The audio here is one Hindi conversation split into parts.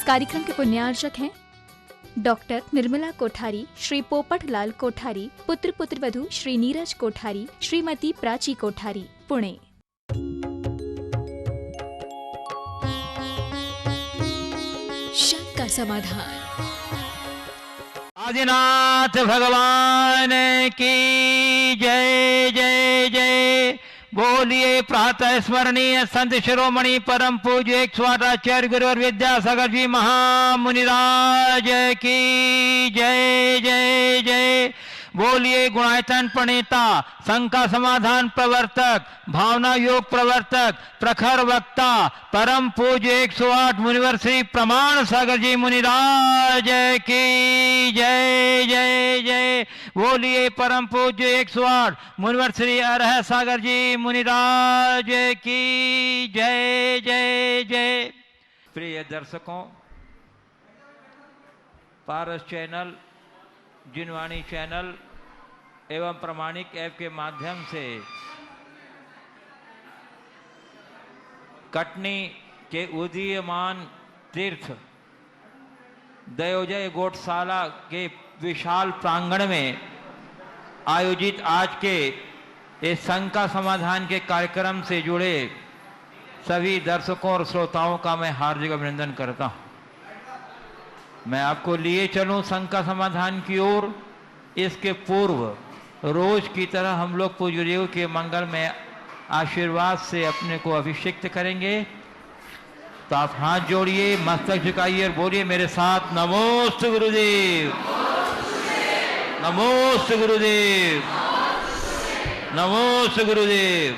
इस कार्यक्रम के पुण्यार्चक हैं डॉक्टर निर्मला कोठारी, श्री पोपट लाल कोठारी, पुत्र पुत्रवधू श्री नीरज कोठारी, श्रीमती प्राची कोठारी, पुणे। शंका समाधान। आदिनाथ भगवान की जय जय जय। बोलिए प्रातः स्मरणीय संत शिरोमणि परम पूज्य 108 आचार्य गुरुवर विद्यासागर जी महामुनिराज की जय जय जय। बोलिए गुणायतन प्रणेता, शंका समाधान प्रवर्तक, भावना योग प्रवर्तक, प्रखर वक्ता, परम पूज्य 108 मुनिवर श्री प्रमाण सागर जी मुनिराज की जय जय जय। बोलिए परम पूज्य 108 मुनिवर श्री अरह सागर जी मुनिराज की जय जय जय। प्रिय दर्शकों, पारस चैनल, जिनवाणी चैनल एवं प्रमाणिक ऐप के माध्यम से कटनी के उदीयमान तीर्थ दयोजय गोठशाला के विशाल प्रांगण में आयोजित आज के इस शंका समाधान के कार्यक्रम से जुड़े सभी दर्शकों और श्रोताओं का मैं हार्दिक अभिनंदन करता हूं। मैं आपको लिए चलूं शंका समाधान की ओर। इसके पूर्व रोज की तरह हम लोग पूज्य देव के मंगल में आशीर्वाद से अपने को अभिषिक्त करेंगे। तो आप हाथ जोड़िए, मस्तक झुकाइए और बोलिए मेरे साथ, नमोस्तु गुरुदेव, नमोस्तु गुरुदेव, नमोस्तु गुरुदेव।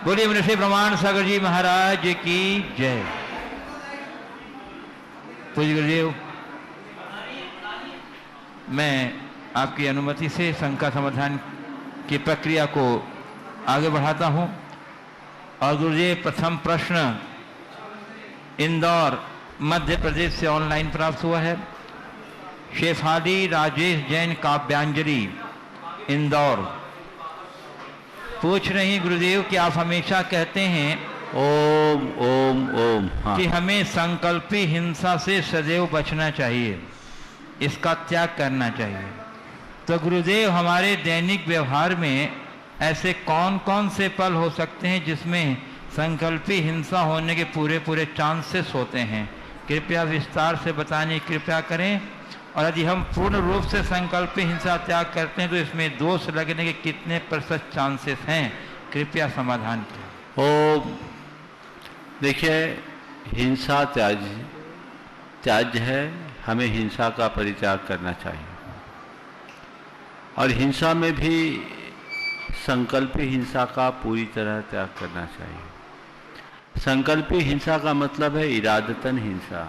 बोलिए मेरे श्री प्रमाण सागर जी महाराज की जय। पूज्य गुरुदेव, मैं आपकी अनुमति से शंका समाधान की प्रक्रिया को आगे बढ़ाता हूं। और गुरुदेव, प्रथम प्रश्न इंदौर मध्य प्रदेश से ऑनलाइन प्राप्त हुआ है। शेफाली राजेश जैन काव्यांजलि, इंदौर, पूछ रही गुरुदेव कि आप हमेशा कहते हैं ओम ओम ओम, हाँ, कि हमें संकल्पी हिंसा से सदैव बचना चाहिए, इसका त्याग करना चाहिए। तो गुरुदेव, हमारे दैनिक व्यवहार में ऐसे कौन कौन से पल हो सकते हैं जिसमें संकल्पी हिंसा होने के पूरे पूरे चांसेस होते हैं? कृपया विस्तार से बताने की कृपया करें। और यदि हम पूर्ण रूप से संकल्पी हिंसा त्याग करते हैं तो इसमें दोष लगने के कितने प्रतिशत चांसेस हैं? कृपया समाधान करें। ओम। देखिए, हिंसा त्याज्य है, हमें हिंसा का परित्याग करना चाहिए। और हिंसा में भी संकल्पी हिंसा का पूरी तरह त्याग करना चाहिए। संकल्पी हिंसा का मतलब है इरादतन हिंसा,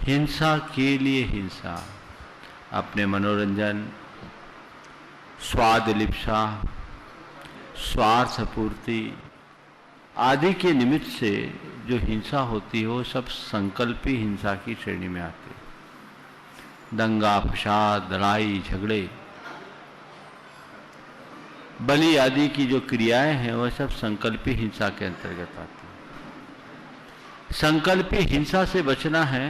हिंसा के लिए हिंसा, अपने मनोरंजन, स्वाद लिप्सा, स्वार्थ पूर्ति आदि के निमित्त से जो हिंसा होती है वो सब संकल्पी हिंसा की श्रेणी में आती है। दंगा फसाद, लड़ाई झगड़े, बलि आदि की जो क्रियाएं हैं वह सब संकल्पी हिंसा के अंतर्गत आती है। संकल्पी हिंसा से बचना है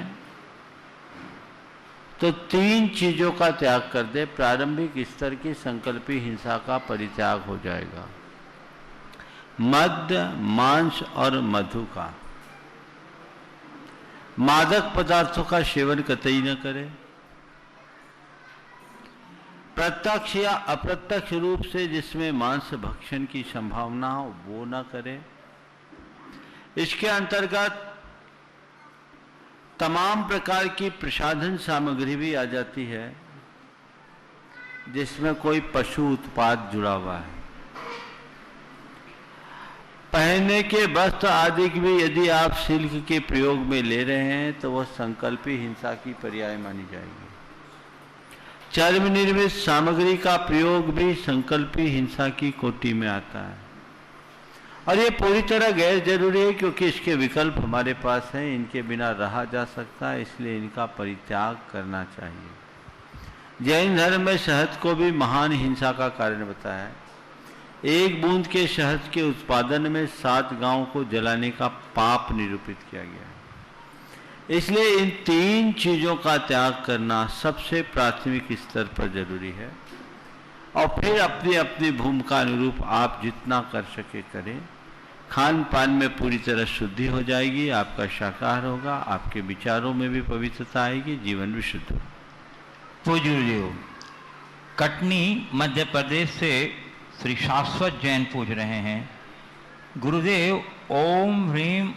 तो 3 चीजों का त्याग कर दे, प्रारंभिक स्तर की संकल्पी हिंसा का परित्याग हो जाएगा। मद्य, मांस और मधु का, मादक पदार्थों का सेवन कतई न करें। प्रत्यक्ष या अप्रत्यक्ष रूप से जिसमें मांस भक्षण की संभावना हो वो न करें। इसके अंतर्गत तमाम प्रकार की प्रसाधन सामग्री भी आ जाती है जिसमें कोई पशु उत्पाद जुड़ा हुआ है। पहनने के वस्त्र आदि की भी यदि आप सिल्क के प्रयोग में ले रहे हैं तो वह संकल्पी हिंसा की पर्याय मानी जाएगी। चर्म निर्मित सामग्री का प्रयोग भी संकल्पी हिंसा की कोटि में आता है। और ये पूरी तरह गैर जरूरी है क्योंकि इसके विकल्प हमारे पास हैं, इनके बिना रहा जा सकता है, इसलिए इनका परित्याग करना चाहिए। जैन धर्म में शहद को भी महान हिंसा का कारण बताया है। एक बूंद के शहद के उत्पादन में 7 गांवों को जलाने का पाप निरूपित किया गया है। इसलिए इन 3 चीजों का त्याग करना सबसे प्राथमिक स्तर पर जरूरी है, और फिर अपनी अपनी भूमिका अनुरूप आप जितना कर सके करें। खान पान में पूरी तरह शुद्धि हो जाएगी, आपका शाकाहार होगा, आपके विचारों में भी पवित्रता आएगी, जीवन भी शुद्ध होगा। पूज्य गुरुदेव, कटनी मध्य प्रदेश से श्री शाश्वत जैन पूछ रहे हैं, गुरुदेव ओम ह्रीम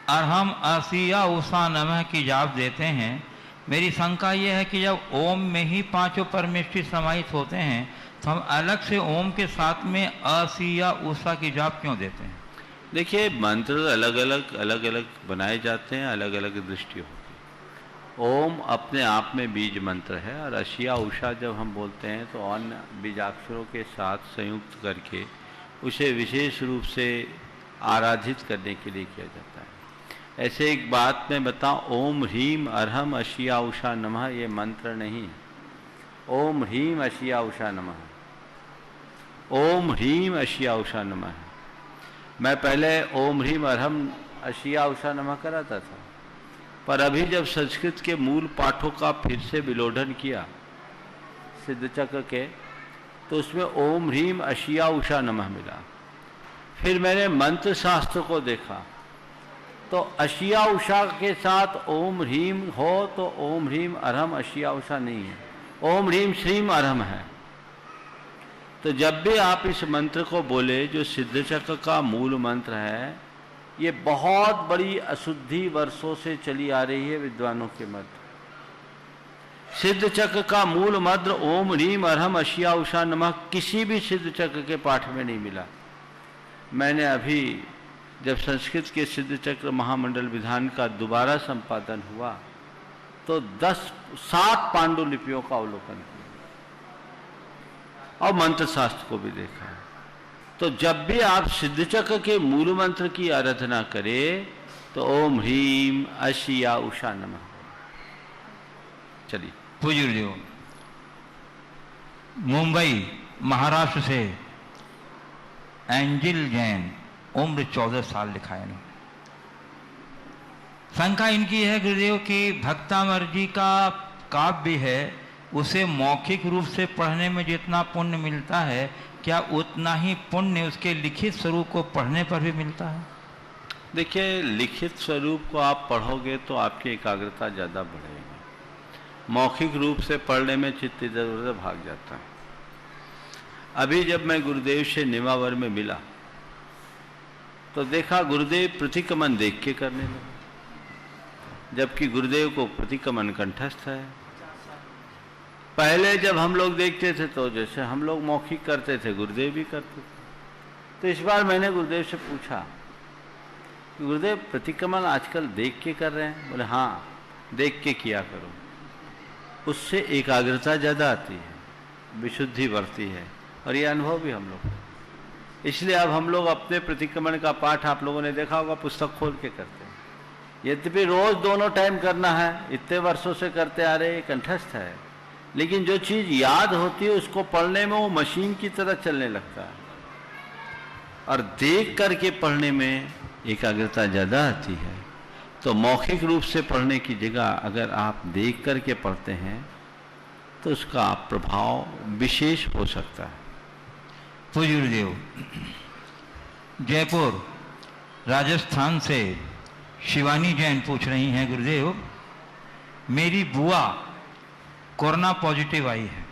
अरहम असिया उषा नमः की जाप देते हैं। मेरी शंका यह है कि जब ओम में ही 5 परमेष्ठी समाहित होते हैं तो हम अलग से ओम के साथ में असिया उषा की जाप क्यों देते हैं? देखिए, मंत्र अलग अलग बनाए जाते हैं, अलग अलग दृष्टि होती है। ओम अपने आप में बीज मंत्र है, और अशिया उषा जब हम बोलते हैं तो अन्य बीजाक्षरों के साथ संयुक्त करके उसे विशेष रूप से आराधित करने के लिए किया जाता है। ऐसे एक बात मैं बताऊं, ओम ह्रीम अरहम अशिया उषा नमः ये मंत्र नहीं। ओम ह्रीम अशिया उषा नमः, ओम ह्रीम अशिया उषा नमः। मैं पहले ओम ह्रीम अरहम अशिया उषा नमः कराता था, पर अभी जब संस्कृत के मूल पाठों का फिर से विलोडन किया सिद्धचक्र के, तो उसमें ओम ह्रीम अशिया उषा नमः मिला। फिर मैंने मंत्र शास्त्र को देखा तो अशिया उषा के साथ ओम ह्रीम हो तो ओम ह्रीम अरहम अशिया उषा नहीं है, ओम ह्रीम श्रीम अरहम है। तो जब भी आप इस मंत्र को बोले, जो सिद्धचक्र का मूल मंत्र है, ये बहुत बड़ी अशुद्धि वर्षों से चली आ रही है विद्वानों के मध्य। सिद्धचक्र का मूल मंत्र ओम ह्रीम अरहम अशिया उषा नमः किसी भी सिद्धचक्र के पाठ में नहीं मिला। मैंने अभी जब संस्कृत के सिद्धचक्र महामंडल विधान का दोबारा संपादन हुआ तो 7 पांडुलिपियों का अवलोकन किया और मंत्र शास्त्र को भी देखा है। तो जब भी आप सिद्धचक्र के मूल मंत्र की आराधना करें तो ओम ह्रीम अशिया उषा नमः। चलिए। पूज्य मुंबई महाराष्ट्र से एंजिल जैन, उम्र 14 साल लिखा है इन्होंने। शंका इनकी है गुरुदेव कि भक्तामर जी का काव्य है, उसे मौखिक रूप से पढ़ने में जितना पुण्य मिलता है, क्या उतना ही पुण्य उसके लिखित स्वरूप को पढ़ने पर भी मिलता है? देखिए, लिखित स्वरूप को आप पढ़ोगे तो आपकी एकाग्रता ज़्यादा बढ़ेगी। मौखिक रूप से पढ़ने में चित्त इधर उधर भाग जाता है। अभी जब मैं गुरुदेव से निमावर में मिला तो देखा गुरुदेव प्रतिक्रमण देख के करने लगे, जबकि गुरुदेव को प्रतिक्रमण कंठस्थ है। पहले जब हम लोग देखते थे तो जैसे हम लोग मौखिक करते थे, गुरुदेव भी करते थे। तो इस बार मैंने गुरुदेव से पूछा कि गुरुदेव प्रतिक्रमण आजकल देख के कर रहे हैं? बोले हाँ, देख के किया करो, उससे एकाग्रता ज़्यादा आती है, विशुद्धि बढ़ती है, और ये अनुभव भी हम लोग। इसलिए अब हम लोग अपने प्रतिक्रमण का पाठ, आप लोगों ने देखा होगा, पुस्तक खोल के करते हैं। यद्यपि रोज दोनों टाइम करना है, इतने वर्षों से करते आ रहे, कंठस्थ है, लेकिन जो चीज़ याद होती है उसको पढ़ने में वो मशीन की तरह चलने लगता है, और देख करके पढ़ने में एकाग्रता ज़्यादा आती है। तो मौखिक रूप से पढ़ने की जगह अगर आप देख करके पढ़ते हैं तो उसका प्रभाव विशेष हो सकता है। पूज्य गुरुदेव, जयपुर राजस्थान से शिवानी जैन पूछ रही हैं, गुरुदेव मेरी बुआ कोरोना पॉजिटिव आई है।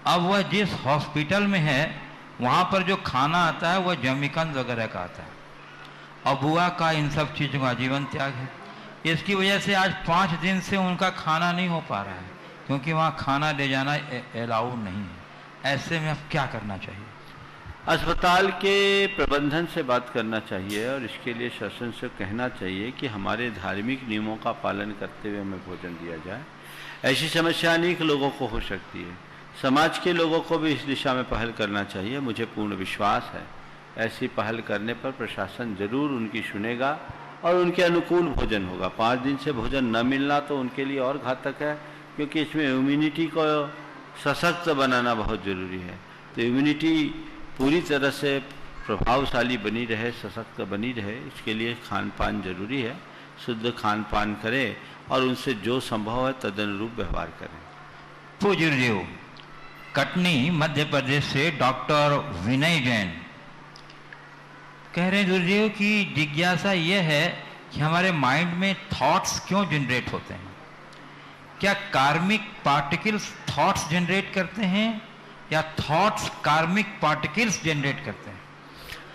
अब वह जिस हॉस्पिटल में है वहाँ पर जो खाना आता है वह जमीकंद वगैरह का आता है, और बुआ का इन सब चीज़ों का जीवन त्याग है। इसकी वजह से आज 5 दिन से उनका खाना नहीं हो पा रहा है, क्योंकि वहाँ खाना ले जाना अलाउ नहीं है। ऐसे में अब क्या करना चाहिए? अस्पताल के प्रबंधन से बात करना चाहिए, और इसके लिए शासन से कहना चाहिए कि हमारे धार्मिक नियमों का पालन करते हुए हमें भोजन दिया जाए। ऐसी समस्या अनेक लोगों को हो सकती है। समाज के लोगों को भी इस दिशा में पहल करना चाहिए। मुझे पूर्ण विश्वास है ऐसी पहल करने पर प्रशासन जरूर उनकी सुनेगा और उनके अनुकूल भोजन होगा। 5 दिन से भोजन न मिलना तो उनके लिए और घातक है, क्योंकि इसमें इम्यूनिटी को सशक्त बनाना बहुत ज़रूरी है। तो इम्यूनिटी पूरी तरह से प्रभावशाली बनी रहे, सशक्त बनी रहे, इसके लिए खान पान जरूरी है। शुद्ध खान पान करें और उनसे जो संभव है तदनुरूप व्यवहार करें। पूज्य गुरुदेव, कटनी मध्य प्रदेश से डॉक्टर विनय जैन कह रहे हैं गुरुदेव की जिज्ञासा यह है कि हमारे माइंड में थॉट्स क्यों जनरेट होते हैं? क्या कार्मिक पार्टिकल्स थॉट्स जनरेट करते हैं या थॉट्स कार्मिक पार्टिकल्स जनरेट करते हैं?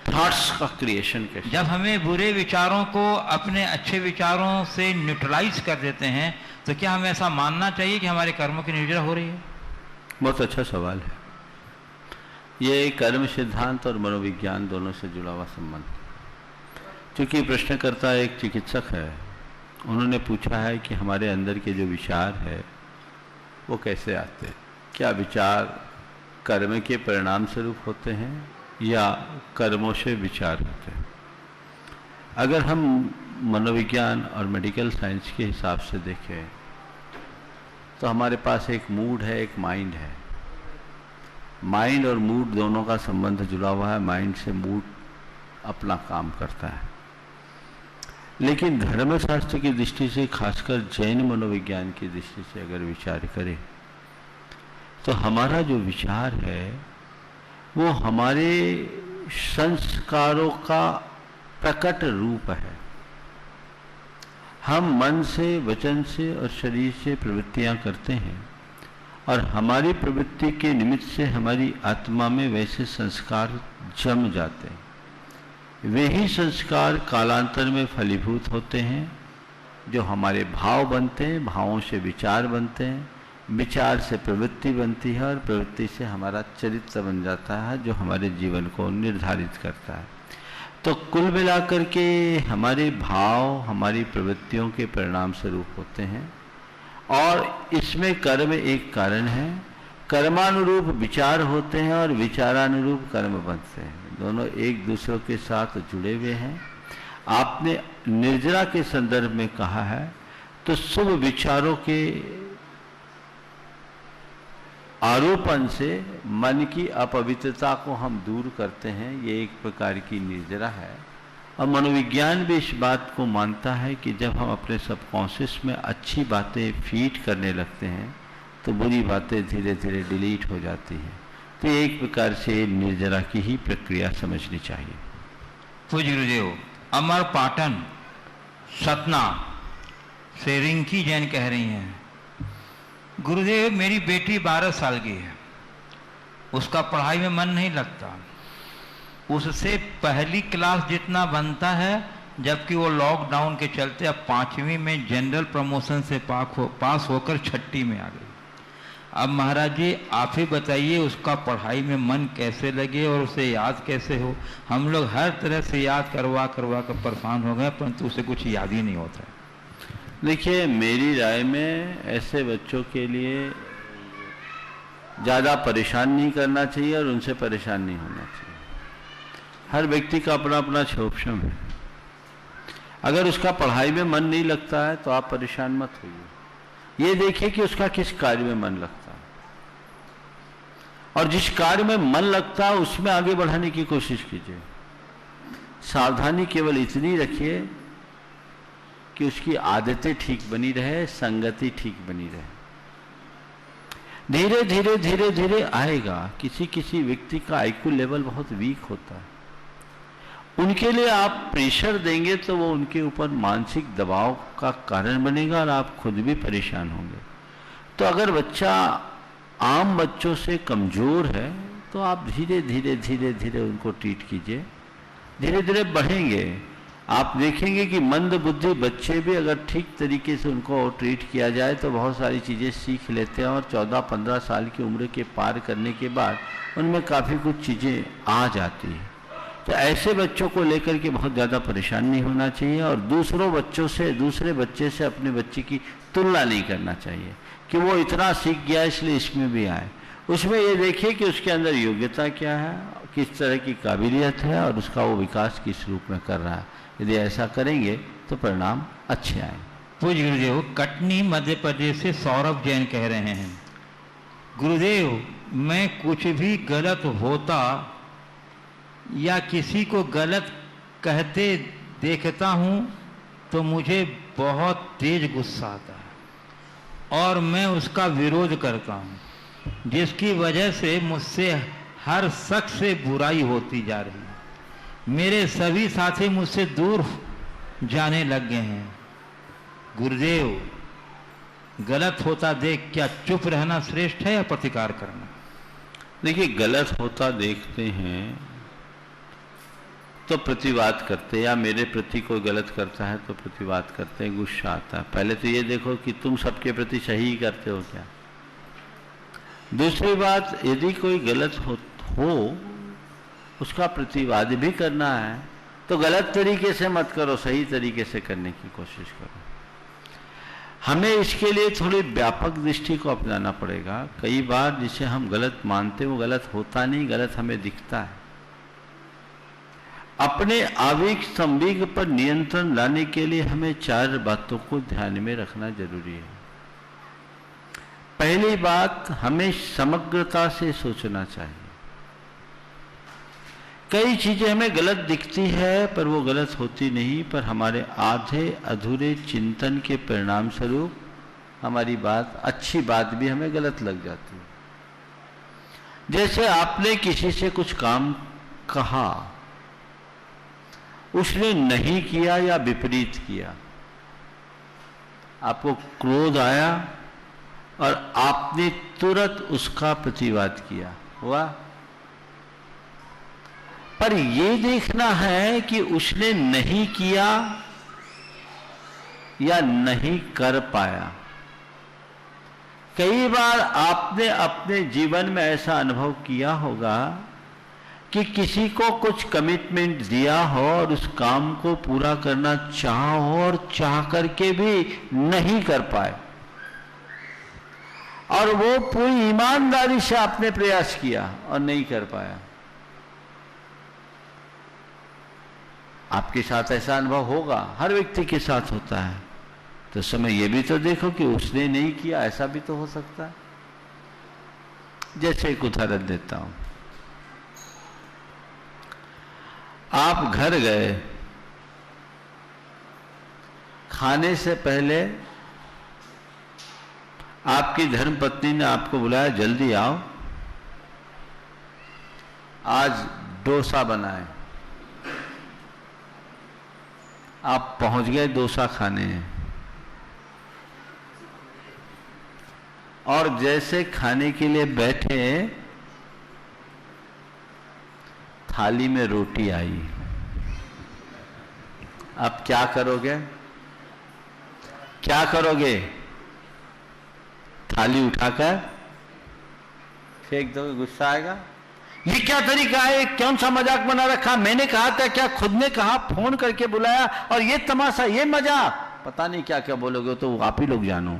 थॉट्स का क्रिएशन कैसे? जब हमें बुरे विचारों को अपने अच्छे विचारों से न्यूट्रलाइज कर देते हैं तो क्या हमें ऐसा मानना चाहिए कि हमारे कर्मों की निर्जरा हो रही है? बहुत अच्छा सवाल है। ये कर्म सिद्धांत और मनोविज्ञान दोनों से जुड़ा हुआ संबंध। क्योंकि प्रश्नकर्ता एक चिकित्सक है, उन्होंने पूछा है कि हमारे अंदर के जो विचार है वो कैसे आते हैं। क्या विचार कर्म के परिणाम स्वरूप होते हैं या कर्मों से विचार होते हैं? अगर हम मनोविज्ञान और मेडिकल साइंस के हिसाब से देखें तो हमारे पास एक मूड है, एक माइंड है। माइंड और मूड दोनों का संबंध जुड़ा हुआ है। माइंड से मूड अपना काम करता है। लेकिन धर्मशास्त्र की दृष्टि से, खासकर जैन मनोविज्ञान की दृष्टि से अगर विचार करें तो हमारा जो विचार है वो हमारे संस्कारों का प्रकट रूप है। हम मन से, वचन से और शरीर से प्रवृत्तियां करते हैं और हमारी प्रवृत्ति के निमित्त से हमारी आत्मा में वैसे संस्कार जम जाते हैं। वे ही संस्कार कालांतर में फलीभूत होते हैं, जो हमारे भाव बनते हैं, भावों से विचार बनते हैं, विचार से प्रवृत्ति बनती है और प्रवृत्ति से हमारा चरित्र बन जाता है, जो हमारे जीवन को निर्धारित करता है। तो कुल मिलाकर के हमारे भाव हमारी प्रवृत्तियों के परिणाम स्वरूप होते हैं और इसमें कर्म एक कारण है। कर्मानुरूप विचार होते हैं और विचारानुरूप कर्म बनते हैं। दोनों एक दूसरे के साथ जुड़े हुए हैं। आपने निर्जरा के संदर्भ में कहा है तो शुभ विचारों के आरोपण से मन की अपवित्रता को हम दूर करते हैं। ये एक प्रकार की निर्जरा है। और मनोविज्ञान भी इस बात को मानता है कि जब हम अपने सबकॉन्शियस में अच्छी बातें फीड करने लगते हैं तो बुरी बातें धीरे धीरे डिलीट हो जाती हैं। तो एक प्रकार से निर्जरा की ही प्रक्रिया समझनी चाहिए। पूज्य गुरुदेव, अमर पाटन सतना से रिंकी जैन कह रही हैं, गुरुदेव मेरी बेटी 12 साल की है, उसका पढ़ाई में मन नहीं लगता। उससे पहली क्लास जितना बनता है, जबकि वो लॉकडाउन के चलते अब 5वीं में जनरल प्रमोशन से पास होकर 6ठी में आ गई। अब महाराज जी आप ही बताइए उसका पढ़ाई में मन कैसे लगे और उसे याद कैसे हो। हम लोग हर तरह से याद करवा कर परेशान हो गए, परंतु उसे कुछ याद ही नहीं होता है। देखिए, मेरी राय में ऐसे बच्चों के लिए ज़्यादा परेशान नहीं करना चाहिए और उनसे परेशान नहीं होना चाहिए। हर व्यक्ति का अपना अपना क्षोभक्षम है। अगर उसका पढ़ाई में मन नहीं लगता है तो आप परेशान मत होइए। ये देखिए कि उसका किस कार्य में मन लगता है और जिस कार्य में मन लगता है उसमें आगे बढ़ाने की कोशिश कीजिए। सावधानी केवल इतनी रखिए कि उसकी आदतें ठीक बनी रहे, संगति ठीक बनी रहे। धीरे धीरे धीरे धीरे आएगा। किसी किसी व्यक्ति का आईक्यू लेवल बहुत वीक होता है, उनके लिए आप प्रेशर देंगे तो वो उनके ऊपर मानसिक दबाव का कारण बनेगा और आप खुद भी परेशान होंगे। तो अगर बच्चा आम बच्चों से कमजोर है तो आप धीरे धीरे धीरे धीरे उनको ट्रीट कीजिए। धीरे धीरे बढ़ेंगे। आप देखेंगे कि मंद बुद्धि बच्चे भी अगर ठीक तरीके से उनको ट्रीट किया जाए तो बहुत सारी चीज़ें सीख लेते हैं और 14-15 साल की उम्र के पार करने के बाद उनमें काफ़ी कुछ चीज़ें आ जाती हैं। तो ऐसे बच्चों को लेकर के बहुत ज़्यादा परेशान नहीं होना चाहिए और दूसरे बच्चे से अपने बच्चे की तुलना नहीं करना चाहिए कि वो इतना सीख गया इसलिए इसमें भी आए। उसमें ये देखिए कि उसके अंदर योग्यता क्या है, किस तरह की काबिलियत है और उसका वो विकास किस रूप में कर रहा है। यदि ऐसा करेंगे तो परिणाम अच्छे आए। पूज्य गुरुदेव, कटनी मध्य प्रदेश से सौरभ जैन कह रहे हैं, गुरुदेव मैं कुछ भी गलत होता या किसी को गलत कहते देखता हूँ तो मुझे बहुत तेज गुस्सा आता है और मैं उसका विरोध करता हूँ, जिसकी वजह से मुझसे हर शख्स से बुराई होती जा रही है। मेरे सभी साथी मुझसे दूर जाने लग गए हैं। गुरुदेव, गलत होता देख क्या चुप रहना श्रेष्ठ है या प्रतिकार करना? देखिए, गलत होता देखते हैं तो प्रतिवाद करते हैं, या मेरे प्रति कोई गलत करता है तो प्रतिवाद करते हैं, गुस्सा आता है। पहले तो ये देखो कि तुम सबके प्रति सही ही करते हो क्या। दूसरी बात, यदि कोई गलत हो उसका प्रतिवाद भी करना है तो गलत तरीके से मत करो, सही तरीके से करने की कोशिश करो। हमें इसके लिए थोड़ी व्यापक दृष्टि को अपनाना पड़ेगा। कई बार जिसे हम गलत मानते वो गलत होता नहीं, गलत हमें दिखता है। अपने आवेग संवेग पर नियंत्रण लाने के लिए हमें 4 बातों को ध्यान में रखना जरूरी है। पहली बात, हमें समग्रता से सोचना चाहिए। कई चीजें हमें गलत दिखती है पर वो गलत होती नहीं, पर हमारे आधे अधूरे चिंतन के परिणाम स्वरूप हमारी बात, अच्छी बात भी हमें गलत लग जाती है। जैसे आपने किसी से कुछ काम कहा, उसने नहीं किया या विपरीत किया, आपको क्रोध आया और आपने तुरंत उसका प्रतिवाद किया, हुआ। पर ये देखना है कि उसने नहीं किया या नहीं कर पाया। कई बार आपने अपने जीवन में ऐसा अनुभव किया होगा कि किसी को कुछ कमिटमेंट दिया हो और उस काम को पूरा करना चाहा हो और चाह करके भी नहीं कर पाए, और वो पूरी ईमानदारी से आपने प्रयास किया और नहीं कर पाया। आपके साथ ऐसा अनुभव होगा, हर व्यक्ति के साथ होता है। तो समय ये भी तो देखो कि उसने नहीं किया, ऐसा भी तो हो सकता है। जैसे एक उदाहरण देता हूं, आप घर गए, खाने से पहले आपकी धर्मपत्नी ने आपको बुलाया, जल्दी आओ, आज डोसा बनाए। आप पहुंच गए डोसा खाने, और जैसे खाने के लिए बैठे थाली में रोटी आई। आप क्या करोगे? क्या करोगे? थाली उठाकर फेंक दोगे? गुस्सा आएगा? ये क्या तरीका है? कौन सा मजाक बना रखा? मैंने कहा था क्या? खुद ने कहा, फोन करके बुलाया, और ये तमाशा, ये मजाक, पता नहीं क्या क्या बोलोगे, तो आप ही लोग जानो।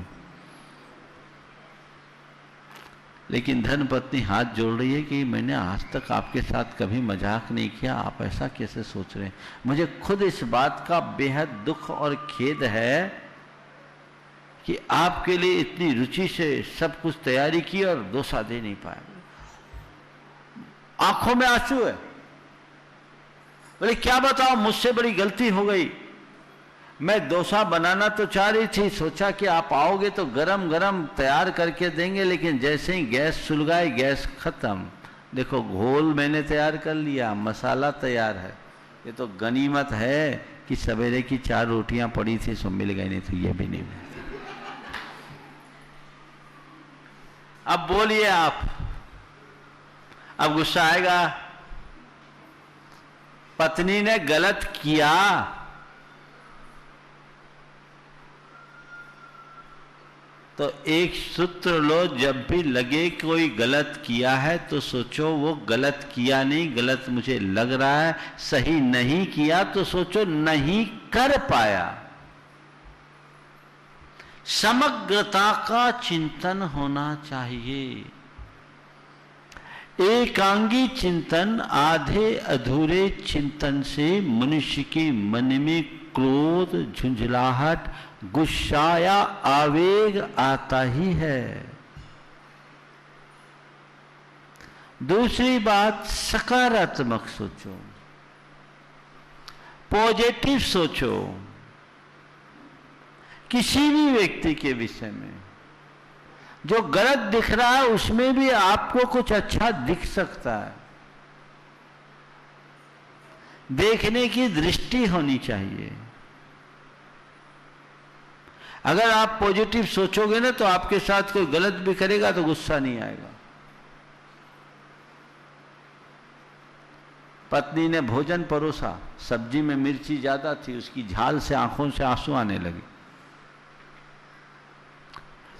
लेकिन धर्मपत्नी हाथ जोड़ रही है कि मैंने आज तक आपके साथ कभी मजाक नहीं किया, आप ऐसा कैसे सोच रहे हैं? मुझे खुद इस बात का बेहद दुख और खेद है कि आपके लिए इतनी रुचि से सब कुछ तैयारी की और डोसा दे नहीं पाया। आंखों में आंसू है। बोले क्या बताओ, मुझसे बड़ी गलती हो गई। मैं डोसा बनाना तो चाह रही थी, सोचा कि आप आओगे तो गरम गरम तैयार करके देंगे, लेकिन जैसे ही गैस सुलगाई, गैस खत्म। देखो, घोल मैंने तैयार कर लिया, मसाला तैयार है। ये तो गनीमत है कि सवेरे की 4 रोटियां पड़ी थी, सो मिल गई, नहीं तो ये भी नहीं मिलती। अब बोलिए आप, अब गुस्सा आएगा? पत्नी ने गलत किया, तो एक सूत्र लो, जब भी लगे कोई गलत किया है तो सोचो वो गलत किया नहीं, गलत मुझे लग रहा है। सही नहीं किया तो सोचो नहीं कर पाया। समग्रता का चिंतन होना चाहिए। एकांगी चिंतन, आधे अधूरे चिंतन से मनुष्य के मन में क्रोध, झुंझलाहट, गुस्सा या आवेग आता ही है। दूसरी बात, सकारात्मक सोचो, पॉजिटिव सोचो। किसी भी व्यक्ति के विषय में जो गलत दिख रहा है उसमें भी आपको कुछ अच्छा दिख सकता है। देखने की दृष्टि होनी चाहिए। अगर आप पॉजिटिव सोचोगे ना तो आपके साथ कोई गलत भी करेगा तो गुस्सा नहीं आएगा। पत्नी ने भोजन परोसा, सब्जी में मिर्ची ज्यादा थी, उसकी झाल से आंखों से आंसू आने लगे।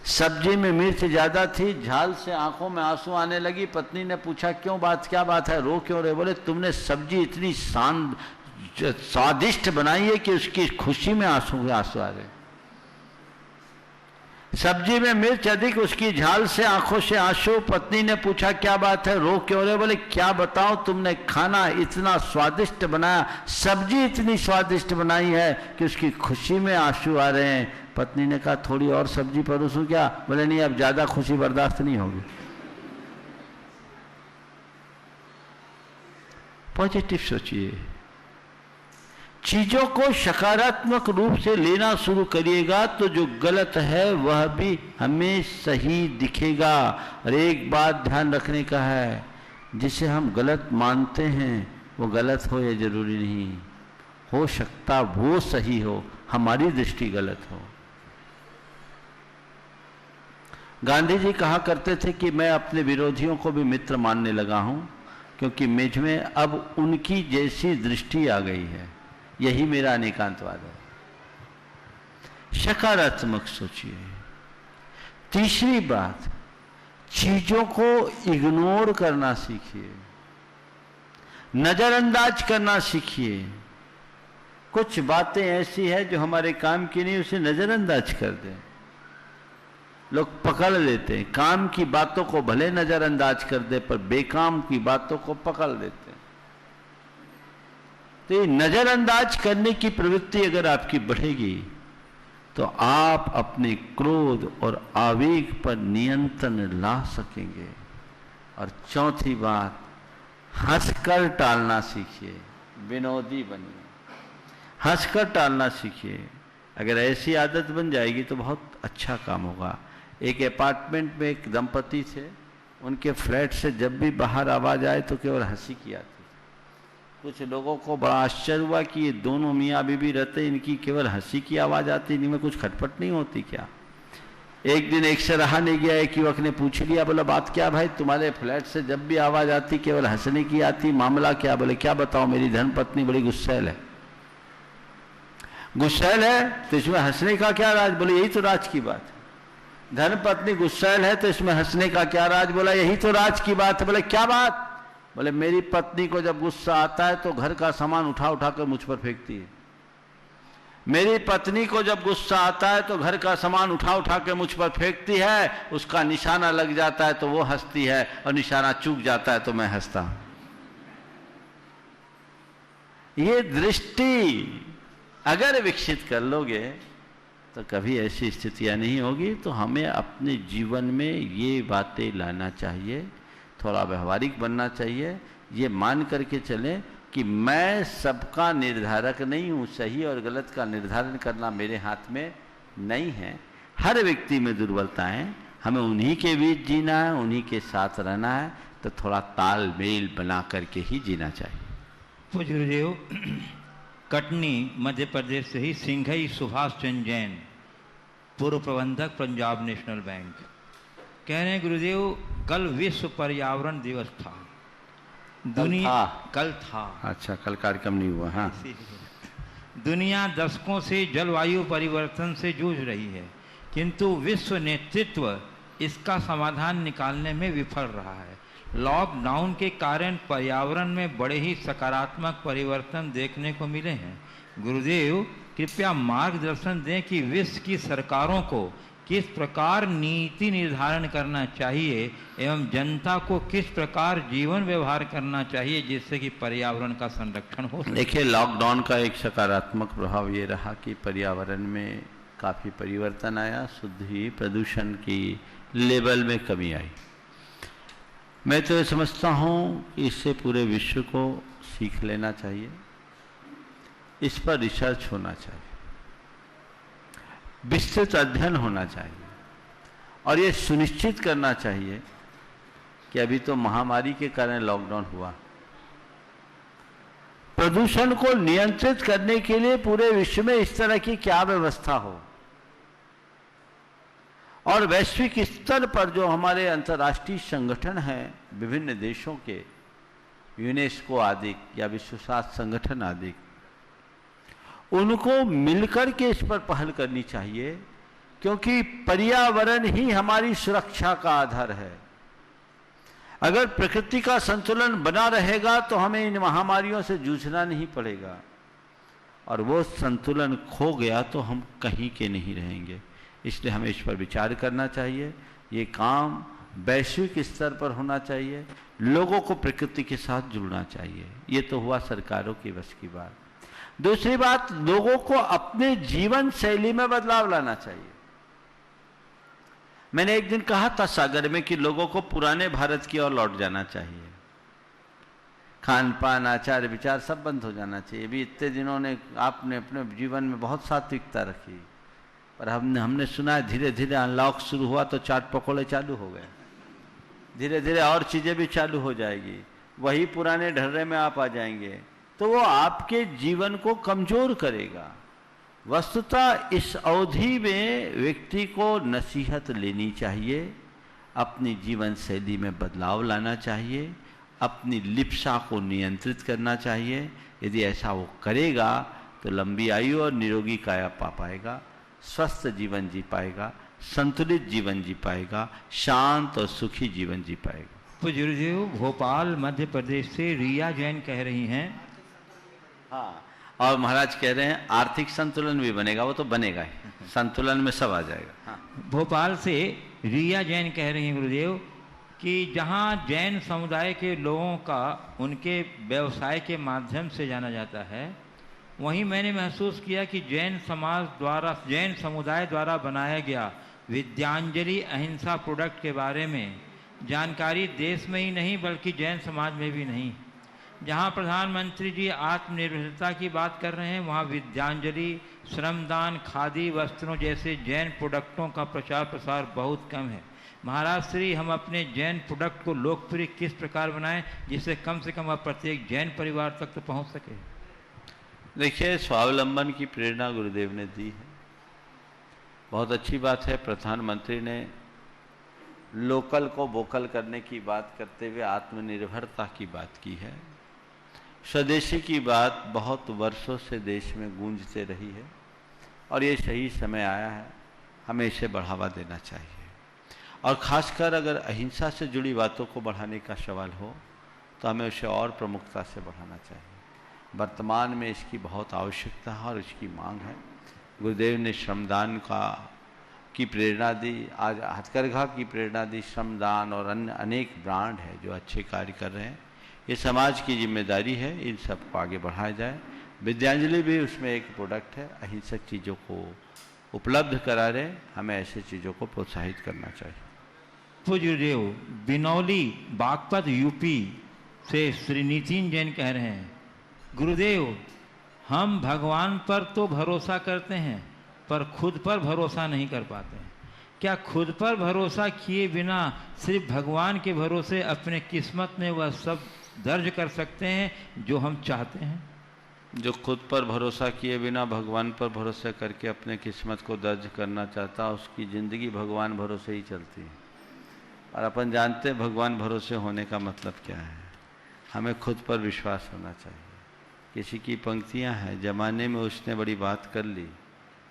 सब्जी में मिर्च ज्यादा थी, झाल से आंखों में आंसू आने लगी। पत्नी ने पूछा क्यों, क्या बात है, रो क्यों रहे? बोले तुमने सब्जी इतनी स्वादिष्ट बनाई है कि उसकी खुशी में आंसू आ रहे। सब्जी में मिर्च अधिक, उसकी झाल से आंखों से आंसू। पत्नी ने पूछा क्या बात है, रो क्यों रहे? बोले क्या बताऊं, तुमने खाना इतना स्वादिष्ट बनाया, सब्जी इतनी स्वादिष्ट बनाई है कि उसकी खुशी में आंसू आ रहे हैं। पत्नी ने कहा थोड़ी और सब्जी परोसूं क्या? बोले नहीं, अब ज्यादा खुशी बर्दाश्त नहीं होगी। पॉजिटिव सोचिए, चीजों को सकारात्मक रूप से लेना शुरू करिएगा तो जो गलत है वह भी हमें सही दिखेगा। और एक बात ध्यान रखने का है, जिसे हम गलत मानते हैं वो गलत हो ये जरूरी नहीं, हो सकता वो सही हो, हमारी दृष्टि गलत हो। गांधी जी कहा करते थे कि मैं अपने विरोधियों को भी मित्र मानने लगा हूं क्योंकि मुझ में अब उनकी जैसी दृष्टि आ गई है। यही मेरा अनेकांतवाद है। सकारात्मक सोचिए। तीसरी बात, चीजों को इग्नोर करना सीखिए, नजरअंदाज करना सीखिए। कुछ बातें ऐसी है जो हमारे काम की नहीं, उसे नजरअंदाज कर दें। लोग पकड़ लेते हैं, काम की बातों को भले नजरअंदाज कर दे पर बेकाम की बातों को पकड़ लेते हैं। तो ये नजरअंदाज करने की प्रवृत्ति अगर आपकी बढ़ेगी तो आप अपने क्रोध और आवेग पर नियंत्रण ला सकेंगे। और चौथी बात, हंसकर टालना सीखिए, विनोदी बनिए, हंसकर टालना सीखिए। अगर ऐसी आदत बन जाएगी तो बहुत अच्छा काम होगा। एक अपार्टमेंट में एक दंपति थे, उनके फ्लैट से जब भी बाहर आवाज आए तो केवल हंसी की आती। कुछ लोगों को बड़ा आश्चर्य हुआ कि ये दोनों मियाँ बीवी रहते, इनकी केवल हंसी की आवाज आती, इनमें कुछ खटपट नहीं होती क्या? एक दिन एक से रहा नहीं गया, एक युवक ने पूछ लिया, बोला बात क्या भाई, तुम्हारे फ्लैट से जब भी आवाज आती केवल हंसने की आती, मामला क्या? बोले क्या बताओ, मेरी धर्मपत्नी बड़ी गुस्सैल है। गुस्सैल है तो इसमें हंसने का क्या राज? बोले यही तो राज की बात है। धर्मपत्नी गुस्सैल है तो इसमें हंसने का क्या राज? बोला यही तो राज की बात है। बोले क्या बात? बोले मेरी पत्नी को जब गुस्सा आता है तो घर का सामान उठा उठा कर मुझ पर फेंकती है। मेरी पत्नी को जब गुस्सा आता है तो घर का सामान उठा उठा के मुझ पर फेंकती है, उसका निशाना लग जाता है तो वो हंसती है, और निशाना चूक जाता है तो मैं हंसता हूं। ये दृष्टि अगर विकसित कर लोगे तो कभी ऐसी स्थितियां नहीं होगी। तो हमें अपने जीवन में ये बातें लाना चाहिए, थोड़ा व्यवहारिक बनना चाहिए। ये मान करके चलें कि मैं सबका निर्धारक नहीं हूँ, सही और गलत का निर्धारण करना मेरे हाथ में नहीं है। हर व्यक्ति में दुर्बलताएं, हमें उन्हीं के बीच जीना है, उन्हीं के साथ रहना है। तो थोड़ा तालमेल बना करके ही जीना चाहिए। पूज्य गुरुदेव, कटनी मध्य प्रदेश से ही सिंघई सुभाष चंद्र जैन, पूर्व प्रबंधक पंजाब नेशनल बैंक, कह रहे हैं गुरुदेव कल विश्व पर्यावरण दिवस था। कल था। अच्छा, कल कार्यक्रम नहीं हुआ। हाँ, दुनिया दशकों से जलवायु परिवर्तन से जूझ रही है, किंतु विश्व नेतृत्व इसका समाधान निकालने में विफल रहा है। लॉकडाउन के कारण पर्यावरण में बड़े ही सकारात्मक परिवर्तन देखने को मिले हैं। गुरुदेव कृपया मार्गदर्शन दें कि विश्व की सरकारों को किस प्रकार नीति निर्धारण करना चाहिए एवं जनता को किस प्रकार जीवन व्यवहार करना चाहिए जिससे कि पर्यावरण का संरक्षण हो सके। देखिए, लॉकडाउन का एक सकारात्मक प्रभाव ये रहा कि पर्यावरण में काफ़ी परिवर्तन आया, शुद्ध ही प्रदूषण की लेवल में कमी आई। मैं तो ये समझता हूँ कि इससे पूरे विश्व को सीख लेना चाहिए, इस पर रिसर्च होना चाहिए, विस्तृत अध्ययन होना चाहिए और ये सुनिश्चित करना चाहिए कि अभी तो महामारी के कारण लॉकडाउन हुआ, प्रदूषण को नियंत्रित करने के लिए पूरे विश्व में इस तरह की क्या व्यवस्था हो और वैश्विक स्तर पर जो हमारे अंतर्राष्ट्रीय संगठन हैं विभिन्न देशों के, यूनेस्को आदि या विश्व स्वास्थ्य संगठन आदि, उनको मिलकर के इस पर पहल करनी चाहिए, क्योंकि पर्यावरण ही हमारी सुरक्षा का आधार है। अगर प्रकृति का संतुलन बना रहेगा तो हमें इन महामारियों से जूझना नहीं पड़ेगा, और वो संतुलन खो गया तो हम कहीं के नहीं रहेंगे। इसलिए हमें इस पर विचार करना चाहिए, ये काम वैश्विक स्तर पर होना चाहिए, लोगों को प्रकृति के साथ जुड़ना चाहिए। ये तो हुआ सरकारों की बस की बात। दूसरी बात, लोगों को अपने जीवन शैली में बदलाव लाना चाहिए। मैंने एक दिन कहा था सागर में कि लोगों को पुराने भारत की ओर लौट जाना चाहिए, खान पान आचार विचार सब बंद हो जाना चाहिए। भी इतने दिनों ने आपने अपने जीवन में बहुत सात्विकता रखी, पर हमने सुना है धीरे धीरे अनलॉक शुरू हुआ तो चाट पकौड़े चालू हो गए, धीरे धीरे और चीजें भी चालू हो जाएगी, वही पुराने ढर्रे में आप आ जाएंगे, तो वो आपके जीवन को कमजोर करेगा। वस्तुतः इस अवधि में व्यक्ति को नसीहत लेनी चाहिए, अपनी जीवन शैली में बदलाव लाना चाहिए, अपनी लिप्सा को नियंत्रित करना चाहिए। यदि ऐसा वो करेगा तो लंबी आयु और निरोगी काया पा पाएगा, स्वस्थ जीवन जी पाएगा, संतुलित जीवन जी पाएगा, शांत और सुखी जीवन जी पाएगा। पूज्य गुरुदेव, भोपाल मध्य प्रदेश से रिया जैन कह रही हैं। हाँ, और महाराज कह रहे हैं आर्थिक संतुलन भी बनेगा, वो तो बनेगा ही, संतुलन में सब आ जाएगा। हाँ। भोपाल से रिया जैन कह रही हैं गुरुदेव कि जहाँ जैन समुदाय के लोगों का उनके व्यवसाय के माध्यम से जाना जाता है, वहीं मैंने महसूस किया कि जैन समुदाय द्वारा बनाया गया विद्यांजलि अहिंसा प्रोडक्ट के बारे में जानकारी देश में ही नहीं बल्कि जैन समाज में भी नहीं। जहाँ प्रधानमंत्री जी आत्मनिर्भरता की बात कर रहे हैं, वहाँ विद्यांजलि, श्रमदान, खादी वस्त्रों जैसे जैन प्रोडक्टों का प्रचार प्रसार बहुत कम है। महाराज श्री, हम अपने जैन प्रोडक्ट को लोकप्रिय किस प्रकार बनाएं जिससे कम से कम प्रत्येक जैन परिवार तक तो पहुँच सके? देखिए, स्वावलंबन की प्रेरणा गुरुदेव ने दी है, बहुत अच्छी बात है। प्रधानमंत्री ने लोकल को वोकल करने की बात करते हुए आत्मनिर्भरता की बात की है। स्वदेशी की बात बहुत वर्षों से देश में गूंजते रही है और ये सही समय आया है, हमें इसे बढ़ावा देना चाहिए। और खासकर अगर अहिंसा से जुड़ी बातों को बढ़ाने का सवाल हो तो हमें उसे और प्रमुखता से बढ़ाना चाहिए। वर्तमान में इसकी बहुत आवश्यकता है और इसकी मांग है। गुरुदेव ने श्रमदान की प्रेरणा दी, आज हथकरघा की प्रेरणा दी, श्रमदान और अन्य अनेक ब्रांड है जो अच्छे कार्य कर रहे हैं। ये समाज की जिम्मेदारी है, इन सबको आगे बढ़ाया जाए। विद्यांजलि भी उसमें एक प्रोडक्ट है, अहिंसक चीज़ों को उपलब्ध करा रहे, हमें ऐसे चीज़ों को प्रोत्साहित करना चाहिए। पूज्य गुरुदेव, बिनौली बागपत यूपी से श्री नितिन जैन कह रहे हैं, गुरुदेव हम भगवान पर तो भरोसा करते हैं पर खुद पर भरोसा नहीं कर पाते हैं। क्या खुद पर भरोसा किए बिना सिर्फ भगवान के भरोसे अपने किस्मत में वह सब दर्ज कर सकते हैं जो हम चाहते हैं? जो खुद पर भरोसा किए बिना भगवान पर भरोसा करके अपने किस्मत को दर्ज करना चाहता, उसकी ज़िंदगी भगवान भरोसे ही चलती है। और अपन जानते हैं भगवान भरोसे होने का मतलब क्या है। हमें खुद पर विश्वास होना चाहिए। किसी की पंक्तियां हैं, जमाने में उसने बड़ी बात कर ली,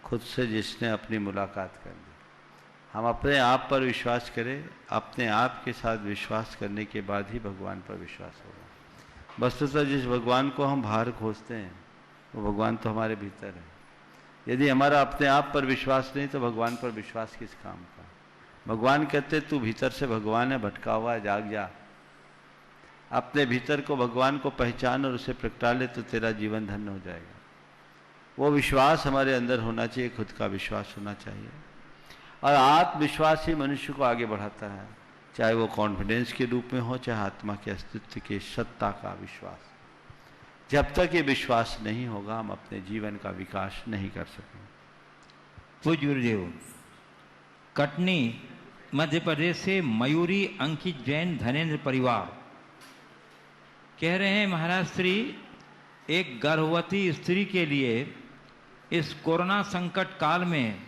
खुद से जिसने अपनी मुलाकात कर ली। हम अपने आप पर विश्वास करें, अपने आप के साथ विश्वास करने के बाद ही भगवान पर विश्वास होगा। वस्तुतः जिस भगवान को हम बाहर खोजते हैं वो भगवान तो हमारे भीतर है। यदि हमारा अपने आप पर विश्वास नहीं तो भगवान पर विश्वास किस काम का? भगवान कहते तू भीतर से भगवान है, भटका हुआ है, जाग जा। अपने भीतर को भगवान को पहचान और उसे प्रगटा ले तो तेरा जीवन धन्य हो जाएगा। वो विश्वास हमारे अंदर होना चाहिए, खुद का विश्वास होना चाहिए। और आत्मविश्वास ही मनुष्य को आगे बढ़ाता है। चाहे वो कॉन्फिडेंस के रूप में हो, चाहे आत्मा के अस्तित्व के सत्ता का विश्वास। जब तक ये विश्वास नहीं होगा हम अपने जीवन का विकास नहीं कर सकेंगे। पूज्य गुरुदेव, कटनी मध्य प्रदेश से मयूरी अंकित जैन धनेन्द्र परिवार कह रहे हैं, महाराज श्री, एक गर्भवती स्त्री के लिए इस कोरोना संकट काल में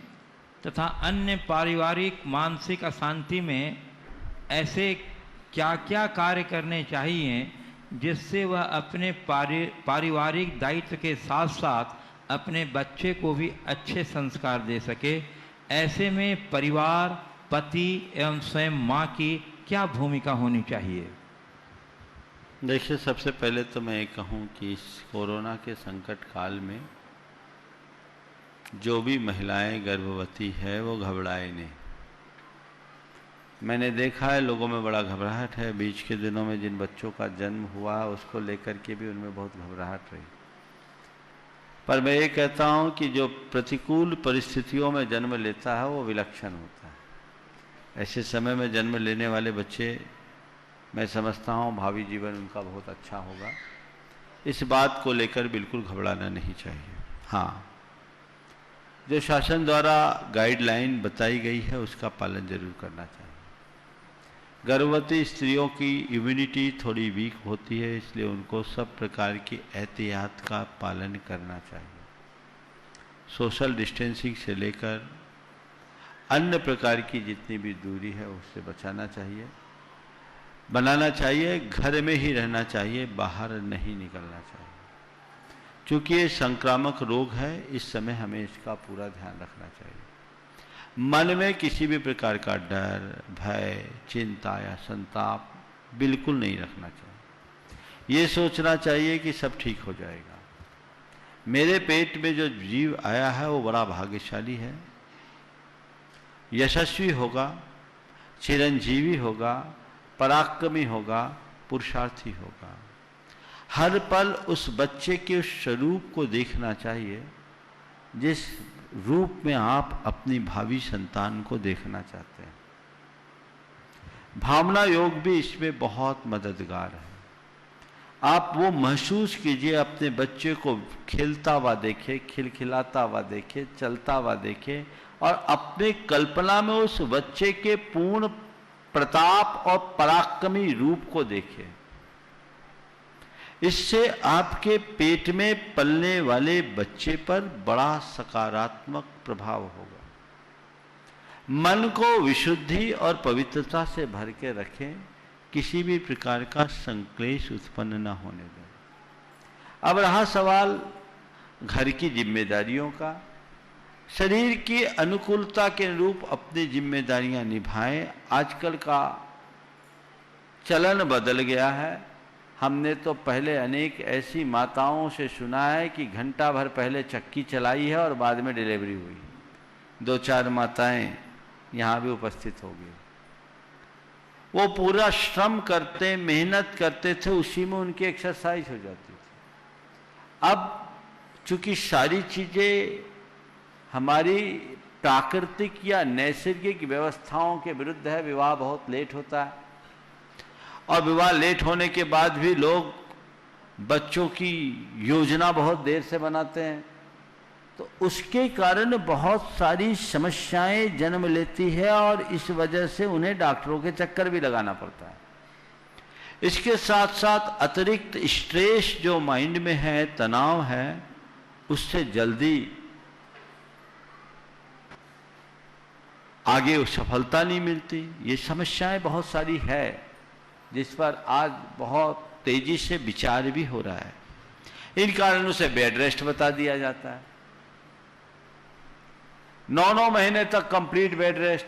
तथा अन्य पारिवारिक मानसिक अशांति में ऐसे क्या क्या कार्य करने चाहिए जिससे वह अपने पारिवारिक दायित्व के साथ साथ अपने बच्चे को भी अच्छे संस्कार दे सके। ऐसे में परिवार, पति एवं स्वयं माँ की क्या भूमिका होनी चाहिए? देखिए, सबसे पहले तो मैं ये कहूँ कि इस कोरोना के संकट काल में जो भी महिलाएं गर्भवती है वो घबराए नहीं। मैंने देखा है लोगों में बड़ा घबराहट है। बीच के दिनों में जिन बच्चों का जन्म हुआ उसको लेकर के भी उनमें बहुत घबराहट रही। पर मैं ये कहता हूँ कि जो प्रतिकूल परिस्थितियों में जन्म लेता है वो विलक्षण होता है। ऐसे समय में जन्म लेने वाले बच्चे, मैं समझता हूँ भावी जीवन उनका बहुत अच्छा होगा। इस बात को लेकर बिल्कुल घबराना नहीं चाहिए। हाँ, जो शासन द्वारा गाइडलाइन बताई गई है उसका पालन जरूर करना चाहिए। गर्भवती स्त्रियों की इम्यूनिटी थोड़ी वीक होती है, इसलिए उनको सब प्रकार की एहतियात का पालन करना चाहिए। सोशल डिस्टेंसिंग से लेकर अन्य प्रकार की जितनी भी दूरी है उससे बचाना चाहिए, बनाना चाहिए। घर में ही रहना चाहिए, बाहर नहीं निकलना चाहिए। क्योंकि ये संक्रामक रोग है, इस समय हमें इसका पूरा ध्यान रखना चाहिए। मन में किसी भी प्रकार का डर, भय, चिंता या संताप बिल्कुल नहीं रखना चाहिए। ये सोचना चाहिए कि सब ठीक हो जाएगा। मेरे पेट में जो जीव आया है वो बड़ा भाग्यशाली है, यशस्वी होगा, चिरंजीवी होगा, पराक्रमी होगा, पुरुषार्थी होगा। हर पल उस बच्चे के उस स्वरूप को देखना चाहिए जिस रूप में आप अपनी भावी संतान को देखना चाहते हैं। भावना योग भी इसमें बहुत मददगार है। आप वो महसूस कीजिए, अपने बच्चे को खिलता हुआ देखे, खिलखिलाता हुआ देखे, चलता हुआ देखे और अपने कल्पना में उस बच्चे के पूर्ण प्रताप और पराक्रमी रूप को देखे। इससे आपके पेट में पलने वाले बच्चे पर बड़ा सकारात्मक प्रभाव होगा। मन को विशुद्धि और पवित्रता से भर के रखें, किसी भी प्रकार का संक्लेश उत्पन्न न होने दें। अब रहा सवाल घर की जिम्मेदारियों का। शरीर की अनुकूलता के अनुरूप अपनी जिम्मेदारियां निभाएं। आजकल का चलन बदल गया है। हमने तो पहले अनेक ऐसी माताओं से सुना है कि घंटा भर पहले चक्की चलाई है और बाद में डिलीवरी हुई। 2-4 माताएं यहाँ भी उपस्थित हो गई। वो पूरा श्रम करते, मेहनत करते थे, उसी में उनकी एक्सरसाइज हो जाती थी। अब चूंकि सारी चीजें हमारी प्राकृतिक या नैसर्गिक व्यवस्थाओं के विरुद्ध है, विवाह बहुत लेट होता है और विवाह लेट होने के बाद भी लोग बच्चों की योजना बहुत देर से बनाते हैं, तो उसके कारण बहुत सारी समस्याएं जन्म लेती है और इस वजह से उन्हें डॉक्टरों के चक्कर भी लगाना पड़ता है। इसके साथ साथ अतिरिक्त स्ट्रेस जो माइंड में है, तनाव है, उससे जल्दी आगे सफलता नहीं मिलती। ये समस्याएं बहुत सारी है जिस पर आज बहुत तेजी से विचार भी हो रहा है। इन कारणों से बेड रेस्ट बता दिया जाता है। 9-9 महीने तक कंप्लीट बेड रेस्ट,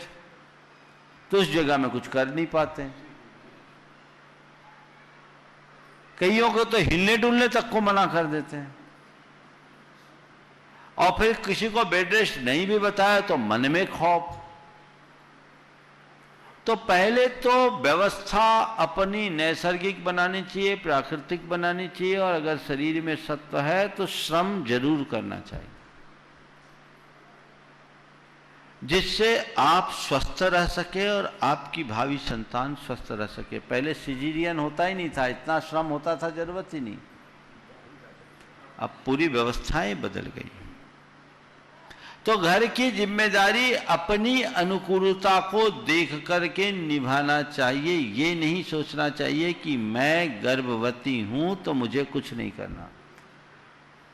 तो उस जगह में कुछ कर नहीं पाते। कईयों को तो हिलने डुलने तक को मना कर देते हैं। और फिर किसी को बेड रेस्ट नहीं भी बताया तो मन में खौफ। तो पहले तो व्यवस्था अपनी नैसर्गिक बनानी चाहिए, प्राकृतिक बनानी चाहिए, और अगर शरीर में सत्व है तो श्रम जरूर करना चाहिए। जिससे आप स्वस्थ रह सके और आपकी भावी संतान स्वस्थ रह सके। पहले सिजेरियन होता ही नहीं था, इतना श्रम होता था, जरूरत ही नहीं। अब पूरी व्यवस्थाएं बदल गई। तो घर की जिम्मेदारी अपनी अनुकूलता को देख करके निभाना चाहिए। ये नहीं सोचना चाहिए कि मैं गर्भवती हूं तो मुझे कुछ नहीं करना।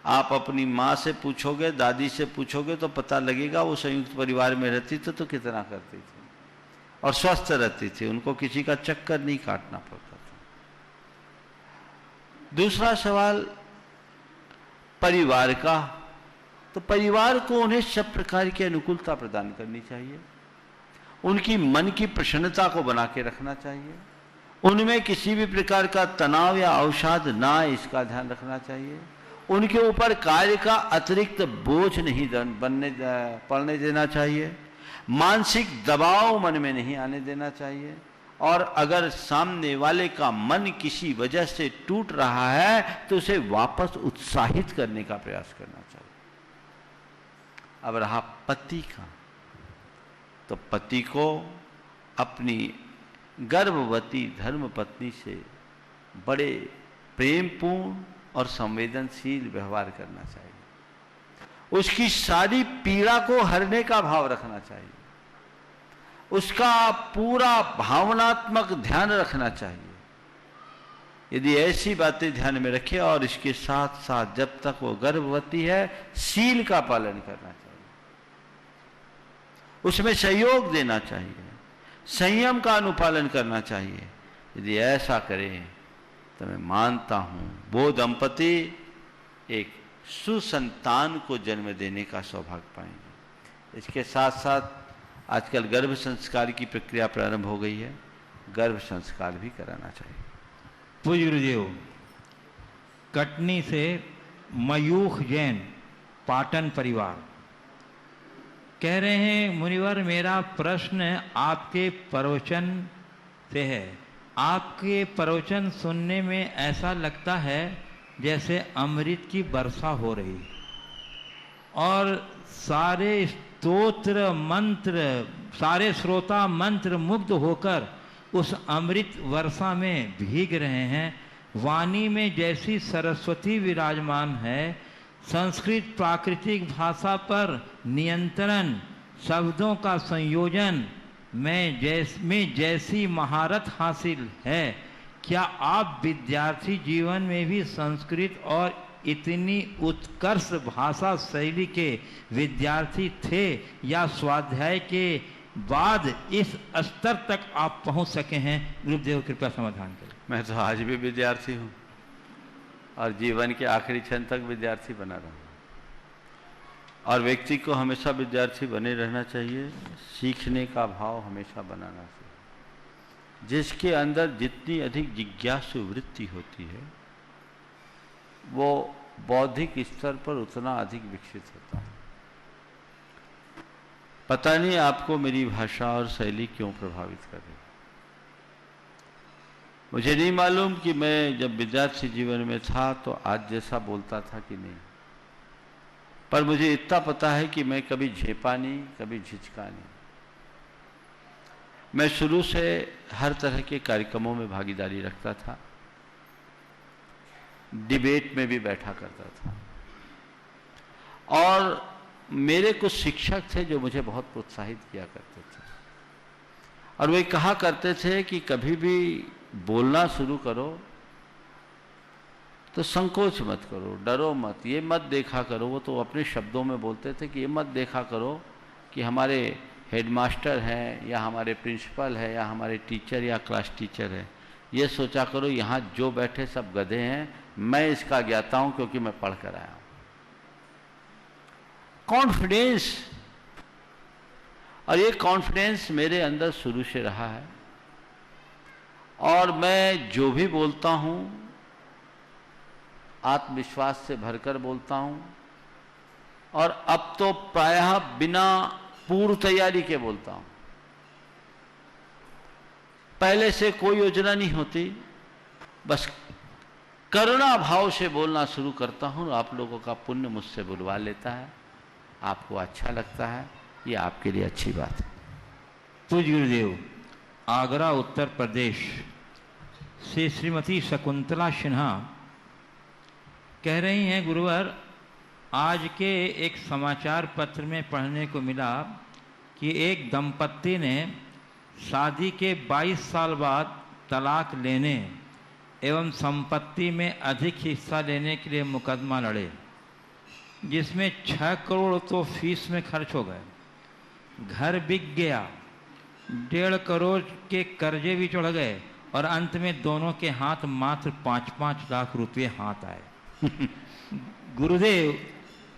आप अपनी माँ से पूछोगे, दादी से पूछोगे तो पता लगेगा वो संयुक्त परिवार में रहती तो कितना करती थी और स्वस्थ रहती थी, उनको किसी का चक्कर नहीं काटना पड़ता था। दूसरा सवाल परिवार का, तो परिवार को उन्हें सब प्रकार की अनुकूलता प्रदान करनी चाहिए, उनकी मन की प्रसन्नता को बना के रखना चाहिए, उनमें किसी भी प्रकार का तनाव या अवसाद ना आए इसका ध्यान रखना चाहिए, उनके ऊपर कार्य का अतिरिक्त बोझ नहीं पड़ने देना चाहिए, मानसिक दबाव मन में नहीं आने देना चाहिए, और अगर सामने वाले का मन किसी वजह से टूट रहा है तो उसे वापस उत्साहित करने का प्रयास करना चाहिए। अब रहा पति का, तो पति को अपनी गर्भवती धर्मपत्नी से बड़े प्रेमपूर्ण और संवेदनशील व्यवहार करना चाहिए, उसकी सारी पीड़ा को हरने का भाव रखना चाहिए, उसका पूरा भावनात्मक ध्यान रखना चाहिए। यदि ऐसी बातें ध्यान में रखे और इसके साथ साथ जब तक वो गर्भवती है शील का पालन करना चाहिए, उसमें सहयोग देना चाहिए, संयम का अनुपालन करना चाहिए। यदि ऐसा करें तो मैं मानता हूं वो दंपति एक सुसंतान को जन्म देने का सौभाग्य पाएंगे। इसके साथ साथ आजकल गर्भ संस्कार की प्रक्रिया प्रारंभ हो गई है, गर्भ संस्कार भी कराना चाहिए। पूज्य गुरुदेव, कटनी से मयूख जैन, पाटन परिवार, कह रहे हैं मुनिवर मेरा प्रश्न आपके प्रवचन से है। आपके प्रवचन सुनने में ऐसा लगता है जैसे अमृत की वर्षा हो रही और सारे स्तोत्र मंत्र, सारे श्रोता मंत्र मुग्ध होकर उस अमृत वर्षा में भीग रहे हैं। वाणी में जैसी सरस्वती विराजमान है, संस्कृत प्राकृतिक भाषा पर नियंत्रण, शब्दों का संयोजन में जैसी महारत हासिल है, क्या आप विद्यार्थी जीवन में भी संस्कृत और इतनी उत्कर्ष भाषा शैली के विद्यार्थी थे या स्वाध्याय के बाद इस स्तर तक आप पहुंच सके हैं? गुरुदेव कृपया समाधान करें। मैं तो आज भी विद्यार्थी हूं और जीवन के आखिरी क्षण तक विद्यार्थी बना रहा हूं, और व्यक्ति को हमेशा विद्यार्थी बने रहना चाहिए, सीखने का भाव हमेशा बनाना चाहिए। जिसके अंदर जितनी अधिक जिज्ञासु वृत्ति होती है वो बौद्धिक स्तर पर उतना अधिक विकसित होता है। पता नहीं आपको मेरी भाषा और शैली क्यों प्रभावित कर रही है, मुझे नहीं मालूम कि मैं जब विद्यार्थी जीवन में था तो आज जैसा बोलता था कि नहीं, पर मुझे इतना पता है कि मैं कभी झेपा नहीं, कभी झिझका नहीं। मैं शुरू से हर तरह के कार्यक्रमों में भागीदारी रखता था, डिबेट में भी बैठा करता था, और मेरे कुछ शिक्षक थे जो मुझे बहुत प्रोत्साहित किया करते थे, और वे कहा करते थे कि कभी भी बोलना शुरू करो तो संकोच मत करो, डरो मत, ये मत देखा करो। वो तो अपने शब्दों में बोलते थे कि ये मत देखा करो कि हमारे हेडमास्टर हैं या हमारे प्रिंसिपल है या हमारे टीचर या क्लास टीचर है, ये सोचा करो यहाँ जो बैठे सब गधे हैं, मैं इसका ज्ञाता हूं क्योंकि मैं पढ़ कर आया हूं। कॉन्फिडेंस, और ये कॉन्फिडेंस मेरे अंदर शुरू से रहा है, और मैं जो भी बोलता हूं आत्मविश्वास से भरकर बोलता हूं, और अब तो प्रायः बिना पूर्व तैयारी के बोलता हूं। पहले से कोई योजना नहीं होती, बस करुणा भाव से बोलना शुरू करता हूं। आप लोगों का पुण्य मुझसे बुलवा लेता है, आपको अच्छा लगता है, ये आपके लिए अच्छी बात है। पूज्य गुरुदेव, आगरा उत्तर प्रदेश से श्रीमती शकुंतला सिन्हा कह रही हैं, गुरुवर आज के एक समाचार पत्र में पढ़ने को मिला कि एक दंपत्ति ने शादी के 22 साल बाद तलाक लेने एवं संपत्ति में अधिक हिस्सा लेने के लिए मुकदमा लड़े, जिसमें 6 करोड़ तो फीस में खर्च हो गए, घर बिक गया, 1.5 करोड़ के कर्जे भी चढ़ गए और अंत में दोनों के हाथ मात्र 5-5 लाख रुपए हाथ आए। गुरुदेव,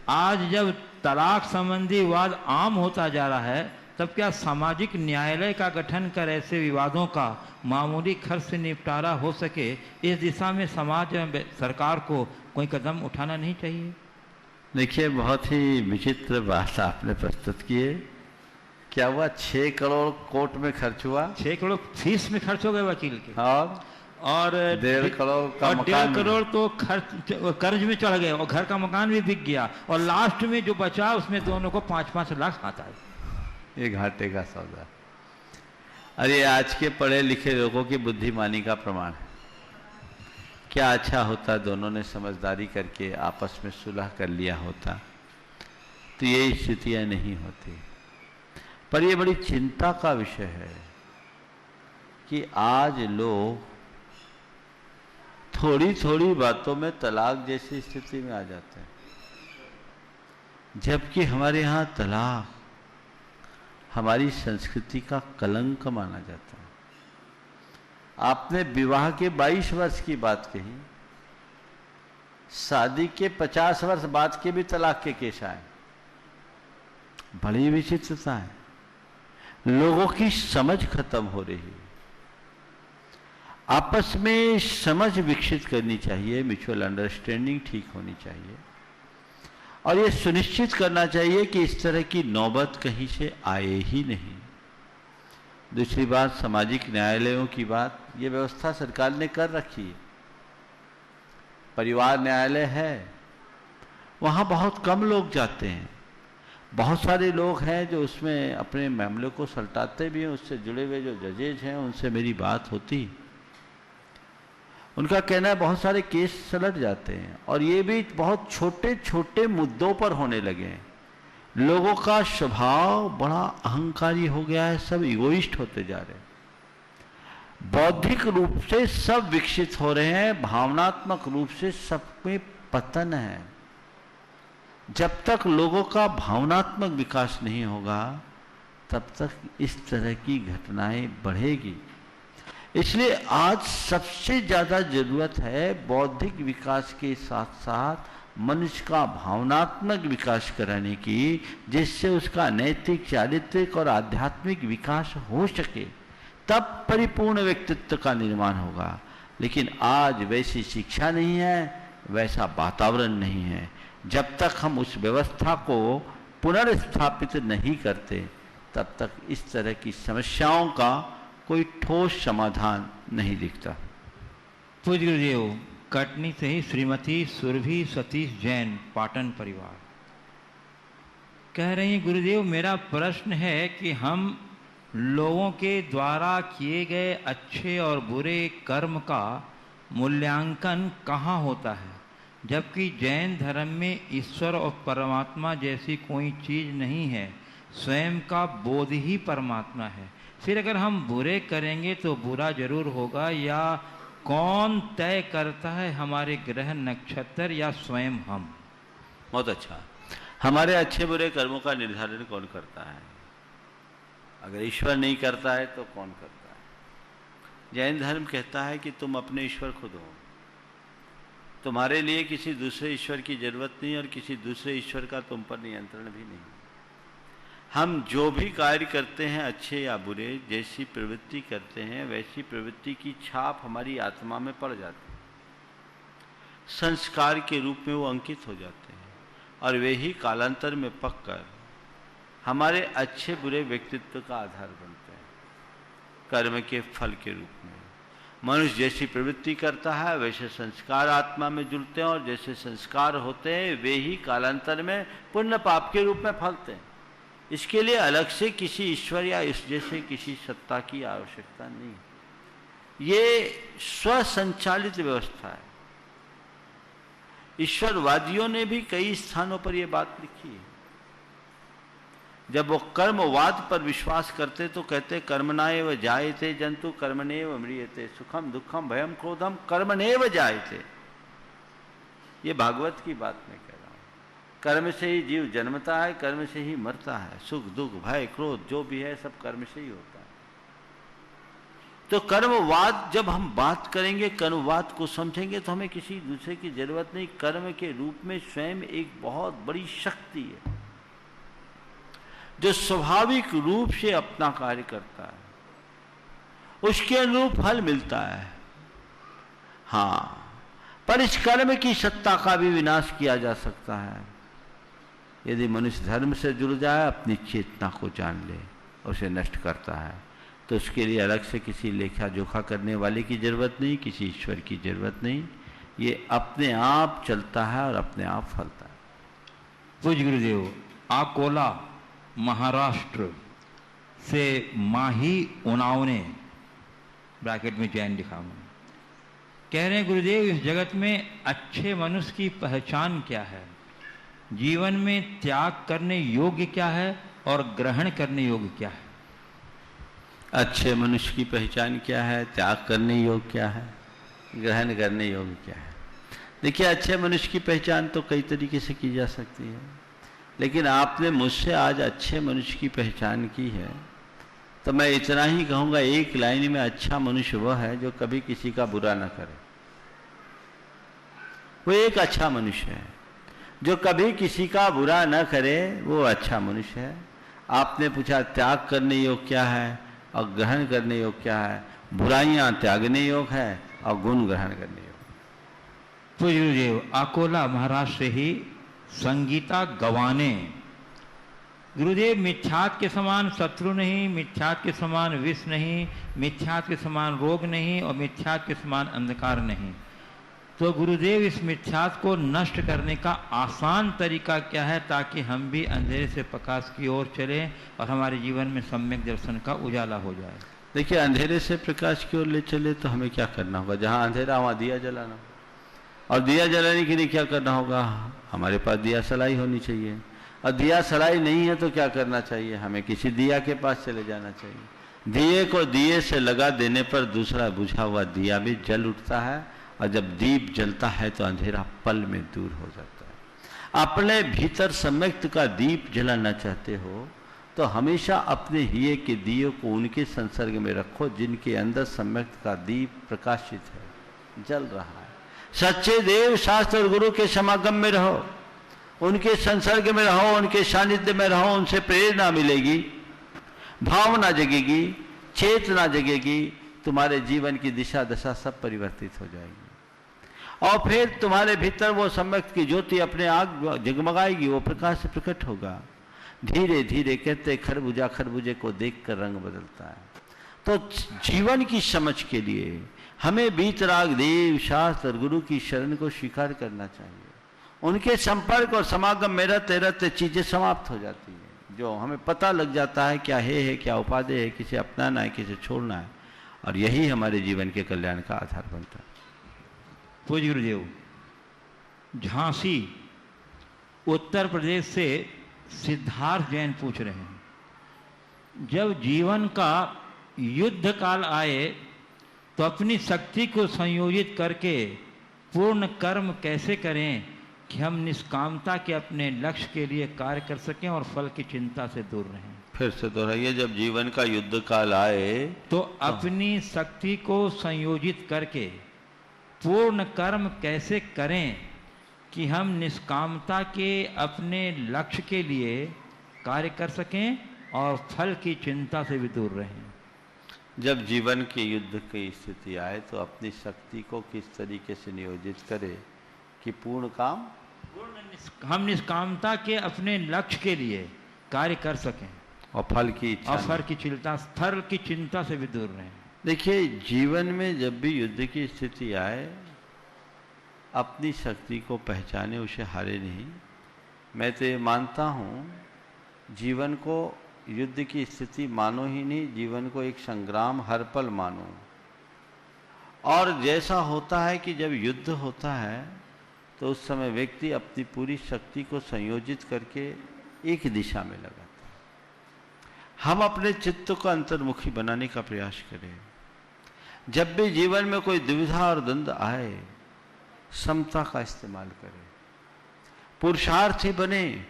आज जब तलाक संबंधी विवाद आम होता जा रहा है, तब क्या सामाजिक न्यायालय का गठन कर ऐसे विवादों का मामूली खर्च से निपटारा हो सके, इस दिशा में समाज एवं सरकार को कोई कदम उठाना नहीं चाहिए? देखिए, बहुत ही विचित्र बात आपने प्रस्तुत की है। क्या हुआ? 6 करोड़ कोर्ट में खर्च हुआ, 6 करोड़ फीस में खर्च हो गए वकील के, और 1.5 करोड़ का और मकान 1.5 करोड़ तो कर्ज में चढ़ गए और घर का मकान भी बिक गया, और लास्ट में जो बचा उसमें दोनों को 5-5 लाख हाथ आए। ये घाटे का सौदा। अरे आज के पढ़े लिखे लोगों की बुद्धिमानी का प्रमाण है। क्या अच्छा होता दोनों ने समझदारी करके आपस में सुलह कर लिया होता, तो ये स्थितियां नहीं होती। पर ये बड़ी चिंता का विषय है कि आज लोग थोड़ी थोड़ी बातों में तलाक जैसी स्थिति में आ जाते हैं, जबकि हमारे यहाँ तलाक हमारी संस्कृति का कलंक माना जाता है। आपने विवाह के 22 वर्ष की बात कही, शादी के 50 वर्ष बाद के भी तलाक के केस आए। बड़ी विचित्रता है, लोगों की समझ खत्म हो रही है। आपस में समझ विकसित करनी चाहिए, म्यूचुअल अंडरस्टैंडिंग ठीक होनी चाहिए, और ये सुनिश्चित करना चाहिए कि इस तरह की नौबत कहीं से आए ही नहीं। दूसरी बात, सामाजिक न्यायालयों की बात, ये व्यवस्था सरकार ने कर रखी है। परिवार न्यायालय है, वहाँ बहुत कम लोग जाते हैं। बहुत सारे लोग हैं जो उसमें अपने मामले को सलटाते भी हैं। उससे जुड़े हुए जो जजेज हैं उनसे मेरी बात होती, उनका कहना है बहुत सारे केस सलट जाते हैं, और ये भी बहुत छोटे छोटे मुद्दों पर होने लगे हैं। लोगों का स्वभाव बड़ा अहंकारी हो गया है, सब इगोइस्ट होते जा रहे हैं। बौद्धिक रूप से सब विकसित हो रहे हैं, भावनात्मक रूप से सब में पतन है। जब तक लोगों का भावनात्मक विकास नहीं होगा, तब तक इस तरह की घटनाएं बढ़ेगी। इसलिए आज सबसे ज्यादा जरूरत है बौद्धिक विकास के साथ साथ मनुष्य का भावनात्मक विकास कराने की, जिससे उसका नैतिक, चारित्रिक और आध्यात्मिक विकास हो सके, तब परिपूर्ण व्यक्तित्व का निर्माण होगा। लेकिन आज वैसी शिक्षा नहीं है, वैसा वातावरण नहीं है। जब तक हम उस व्यवस्था को पुनर्स्थापित नहीं करते, तब तक इस तरह की समस्याओं का कोई ठोस समाधान नहीं दिखता। पूज्य गुरुदेव, कटनी से ही श्रीमती सुरभि सतीश जैन, पाटन परिवार, कह रही हैं, गुरुदेव मेरा प्रश्न है कि हम लोगों के द्वारा किए गए अच्छे और बुरे कर्म का मूल्यांकन कहाँ होता है, जबकि जैन धर्म में ईश्वर और परमात्मा जैसी कोई चीज नहीं है, स्वयं का बोध ही परमात्मा है। फिर अगर हम बुरे करेंगे तो बुरा जरूर होगा, या कौन तय करता है, हमारे ग्रह नक्षत्र या स्वयं हम? बहुत अच्छा। हमारे अच्छे बुरे कर्मों का निर्धारण कौन करता है? अगर ईश्वर नहीं करता है तो कौन करता है? जैन धर्म कहता है कि तुम अपने ईश्वर खुद हो, तुम्हारे लिए किसी दूसरे ईश्वर की जरूरत नहीं, और किसी दूसरे ईश्वर का तुम पर नियंत्रण भी नहीं। हम जो भी कार्य करते हैं, अच्छे या बुरे, जैसी प्रवृत्ति करते हैं, वैसी प्रवृत्ति की छाप हमारी आत्मा में पड़ जाती है, संस्कार के रूप में वो अंकित हो जाते हैं, और वे ही कालांतर में पककर हमारे अच्छे बुरे व्यक्तित्व का आधार बनते हैं, कर्म के फल के रूप में। मनुष्य जैसी प्रवृत्ति करता है, वैसे संस्कार आत्मा में जुड़ते हैं, और जैसे संस्कार होते हैं वे ही कालांतर में पुण्य पाप के रूप में फलते हैं। इसके लिए अलग से किसी ईश्वर या इस जैसे किसी सत्ता की आवश्यकता नहीं। ये स्वसंचालित व्यवस्था है। ईश्वरवादियों ने भी कई स्थानों पर यह बात लिखी है। जब वो कर्मवाद पर विश्वास करते तो कहते कर्मणाएव जायते जंतु कर्मणेव म्रियते सुखम दुखम भयम क्रोधम कर्मणेव जायते। ये भागवत की बात मैं कह रहा हूं। कर्म से ही जीव जन्मता है, कर्म से ही मरता है। सुख दुख भय क्रोध जो भी है सब कर्म से ही होता है। तो कर्मवाद जब हम बात करेंगे, कर्मवाद को समझेंगे तो हमें किसी दूसरे की जरूरत नहीं। कर्म के रूप में स्वयं एक बहुत बड़ी शक्ति है जो स्वाभाविक रूप से अपना कार्य करता है, उसके अनुरूप फल मिलता है। हाँ, पर इस कर्म की सत्ता का भी विनाश किया जा सकता है यदि मनुष्य धर्म से जुड़ जाए, अपनी चेतना को जान ले, उसे नष्ट करता है। तो उसके लिए अलग से किसी लेखा जोखा करने वाले की जरूरत नहीं, किसी ईश्वर की जरूरत नहीं। ये अपने आप चलता है और अपने आप फलता है। पूज्य गुरुदेव, अकोला महाराष्ट्र से माही उनावने ब्रैकेट में जैन लिखा हूं, कह रहे हैं गुरुदेव इस जगत में अच्छे मनुष्य की पहचान क्या है, जीवन में त्याग करने योग्य क्या है और ग्रहण करने योग्य क्या है। अच्छे मनुष्य की पहचान क्या है, त्याग करने योग्य क्या है, ग्रहण करने योग्य क्या है। देखिए, अच्छे मनुष्य की पहचान तो कई तरीके से की जा सकती है, लेकिन आपने मुझसे आज अच्छे मनुष्य की पहचान की है तो मैं इतना ही कहूँगा, एक लाइन में अच्छा मनुष्य वह है जो कभी किसी का बुरा न करे। वो एक अच्छा मनुष्य है जो कभी किसी का बुरा न करे, वो अच्छा मनुष्य है। आपने पूछा त्याग करने योग्य क्या है और ग्रहण करने योग्य क्या है। बुराइयां त्यागने योग्य है और गुण ग्रहण करने योग्य। पूज्य गुरुदेव, अकोला महाराष्ट्र से ही संगीता गवाने, गुरुदेव मिथ्यात के समान शत्रु नहीं, मिथ्यात के समान विष नहीं, मिथ्यात के समान रोग नहीं और मिथ्यात के समान अंधकार नहीं। तो गुरुदेव इस मिथ्यात को नष्ट करने का आसान तरीका क्या है ताकि हम भी अंधेरे से प्रकाश की ओर चलें और हमारे जीवन में सम्यक दर्शन का उजाला हो जाए। देखिए, अंधेरे से प्रकाश की ओर ले चले तो हमें क्या करना होगा, जहाँ अंधेरा वहाँ दिया जलाना। और दिया जलाने के लिए क्या करना होगा, हमारे पास दिया सलाई होनी चाहिए। और दिया सलाई नहीं है तो क्या करना चाहिए, हमें किसी दिया के पास चले जाना चाहिए। दिए को दिए से लगा देने पर दूसरा बुझा हुआ दिया भी जल उठता है, और जब दीप जलता है तो अंधेरा पल में दूर हो जाता है। अपने भीतर सम्यक्त का दीप जलाना चाहते हो तो हमेशा अपने हिये के दिए को उनके संसर्ग में रखो जिनके अंदर सम्यक्त का दीप प्रकाशित है, जल रहा है। सच्चे देव शास्त्र और गुरु के समागम में रहो, उनके संसर्ग में रहो, उनके सानिध्य में रहो, उनसे प्रेरणा मिलेगी, भावना जगेगी, चेतना जगेगी, तुम्हारे जीवन की दिशा दशा सब परिवर्तित हो जाएगी। और फिर तुम्हारे भीतर वो सम्यक की ज्योति अपने आग जगमगाएगी, वो प्रकाश से प्रकट होगा। धीरे धीरे कहते खरबूजा खरबूजे को देखकर रंग बदलता है। तो जीवन की समझ के लिए हमें वीतराग देव शास्त्र और गुरु की शरण को स्वीकार करना चाहिए। उनके संपर्क और समागम में रहते रहते चीजें समाप्त हो जाती हैं, जो हमें पता लग जाता है क्या है क्या उपादेय है, किसे अपनाना है किसे छोड़ना है, और यही हमारे जीवन के कल्याण का आधार बनता है। पूज्य गुरुदेव, झांसी उत्तर प्रदेश से सिद्धार्थ जैन पूछ रहे हैं, जब जीवन का युद्ध काल आए तो अपनी शक्ति को संयोजित करके पूर्ण कर्म कैसे करें कि हम निष्कामता के अपने लक्ष्य के लिए कार्य कर सकें और फल की चिंता से दूर रहें। फिर से दोहराइए, जब जीवन का युद्ध काल आए तो अपनी शक्ति को संयोजित करके पूर्ण कर्म कैसे करें कि हम निष्कामता के अपने लक्ष्य के लिए कार्य कर सकें और फल की चिंता से भी दूर रहें। जब जीवन के युद्ध की स्थिति आए तो अपनी शक्ति को किस तरीके से नियोजित करें कि पूर्ण काम हम निष्कामता के अपने लक्ष्य के लिए कार्य कर सकें और फल की इच्छा, फल की चिंता से भी दूर रहें। देखिए, जीवन में जब भी युद्ध की स्थिति आए अपनी शक्ति को पहचाने, उसे हारे नहीं। मैं तो ये मानता हूँ जीवन को युद्ध की स्थिति मानो ही नहीं, जीवन को एक संग्राम हर पल मानो। और जैसा होता है कि जब युद्ध होता है तो उस समय व्यक्ति अपनी पूरी शक्ति को संयोजित करके एक दिशा में लगाता है। हम अपने चित्त को अंतर्मुखी बनाने का प्रयास करें। जब भी जीवन में कोई दुविधा और द्वंद्व आए, समता का इस्तेमाल करें, पुरुषार्थी बने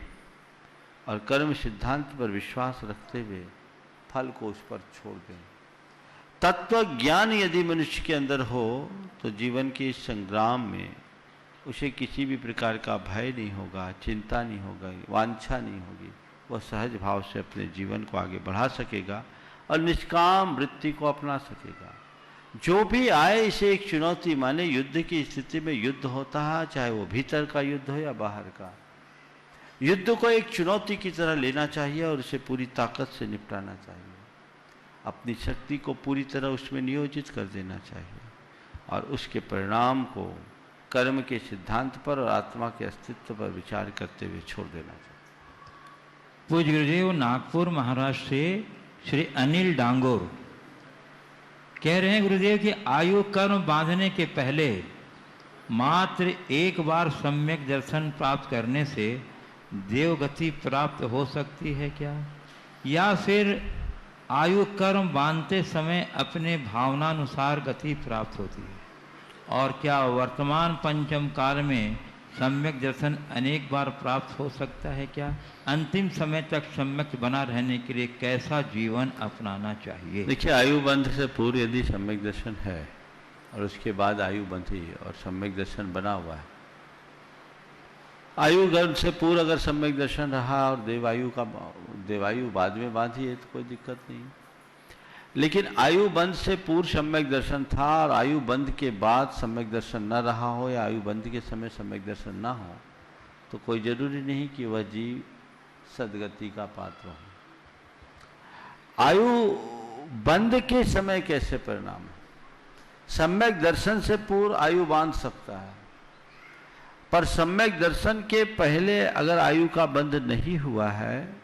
और कर्म सिद्धांत पर विश्वास रखते हुए फल को उस पर छोड़ दें। तत्व ज्ञान यदि मनुष्य के अंदर हो तो जीवन के इस संग्राम में उसे किसी भी प्रकार का भय नहीं होगा, चिंता नहीं होगा, वांछा नहीं होगी। वह सहज भाव से अपने जीवन को आगे बढ़ा सकेगा और निष्काम वृत्ति को अपना सकेगा। जो भी आए इसे एक चुनौती माने। युद्ध की स्थिति में युद्ध होता है, चाहे वो भीतर का युद्ध हो या बाहर का। युद्ध को एक चुनौती की तरह लेना चाहिए और उसे पूरी ताकत से निपटाना चाहिए। अपनी शक्ति को पूरी तरह उसमें नियोजित कर देना चाहिए और उसके परिणाम को कर्म के सिद्धांत पर और आत्मा के अस्तित्व पर विचार करते हुए छोड़ देना चाहिए। पूज्य गुरुदेव, नागपुर महाराष्ट्र से श्री अनिल डांगोर कह रहे हैं गुरुदेव कि आयु कर्म बांधने के पहले मात्र एक बार सम्यक दर्शन प्राप्त करने से देवगति प्राप्त हो सकती है क्या, या फिर आयु कर्म बांधते समय अपने भावनानुसार गति प्राप्त होती है? और क्या वर्तमान पंचम काल में सम्यक दर्शन अनेक बार प्राप्त हो सकता है क्या? अंतिम समय तक सम्यक बना रहने के लिए कैसा जीवन अपनाना चाहिए? देखिए, आयु बंध से पूर्व यदि सम्यक दर्शन है और उसके बाद आयु बंधी और सम्यक दर्शन बना हुआ है, आयु गर्भ से पूर्व अगर सम्यक दर्शन रहा और देवायु बाद में बांधी है तो कोई दिक्कत नहीं। लेकिन आयु बंध से पूर्व सम्यक दर्शन था और आयु बंध के बाद सम्यक दर्शन न रहा हो या आयु बंध के समय सम्यक दर्शन न हो तो कोई जरूरी नहीं कि वह जीव सदगति का पात्र हो। आयु बंध के समय कैसे परिणाम है? सम्यक दर्शन से पूर्व आयु बांध सकता है, पर सम्यक दर्शन के पहले अगर आयु का बंध नहीं हुआ है,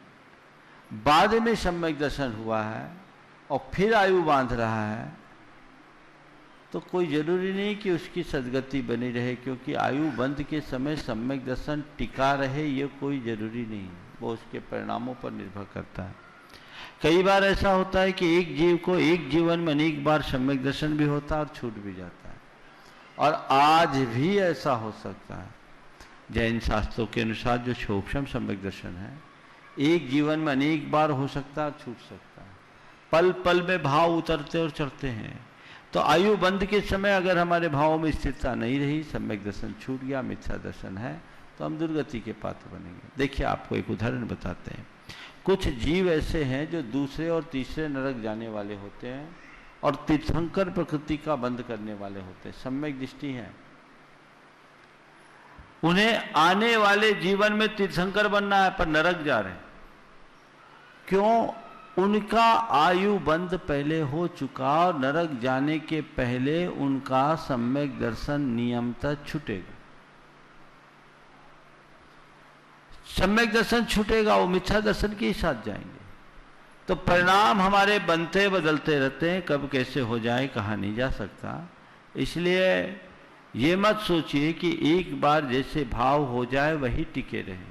बाद में सम्यक दर्शन हुआ है और फिर आयु बांध रहा है तो कोई जरूरी नहीं कि उसकी सदगति बनी रहे, क्योंकि आयु बंध के समय सम्यक दर्शन टिका रहे ये कोई जरूरी नहीं, वो उसके परिणामों पर निर्भर करता है। कई बार ऐसा होता है कि एक जीव को एक जीवन में अनेक बार सम्यक दर्शन भी होता है और छूट भी जाता है, और आज भी ऐसा हो सकता है। जैन शास्त्रों के अनुसार जो सूक्ष्म सम्यक दर्शन है एक जीवन में अनेक बार हो सकता है और छूट सकता है। पल पल में भाव उतरते और चढ़ते हैं। तो आयु बंध के समय अगर हमारे भावों में स्थिरता नहीं रही, सम्यक दर्शन छूट गया, मिथ्या दर्शन है, तो हम दुर्गति के पात्र बनेंगे। देखिए, आपको एक उदाहरण बताते हैं। कुछ जीव ऐसे हैं जो दूसरे और तीसरे नरक जाने वाले होते हैं और तीर्थंकर प्रकृति का बंध करने वाले होते हैं, सम्यक दृष्टि है। उन्हें आने वाले जीवन में तीर्थंकर बनना है पर नरक जा रहे हैं। क्यों? उनका आयु बंध पहले हो चुका और नरक जाने के पहले उनका सम्यक दर्शन नियमतः छूटेगा। सम्यक दर्शन छूटेगा, वो मिथ्या दर्शन के साथ जाएंगे। तो परिणाम हमारे बनते बदलते रहते हैं, कब कैसे हो जाए कहा नहीं जा सकता। इसलिए ये मत सोचिए कि एक बार जैसे भाव हो जाए वही टिके रहेंगे।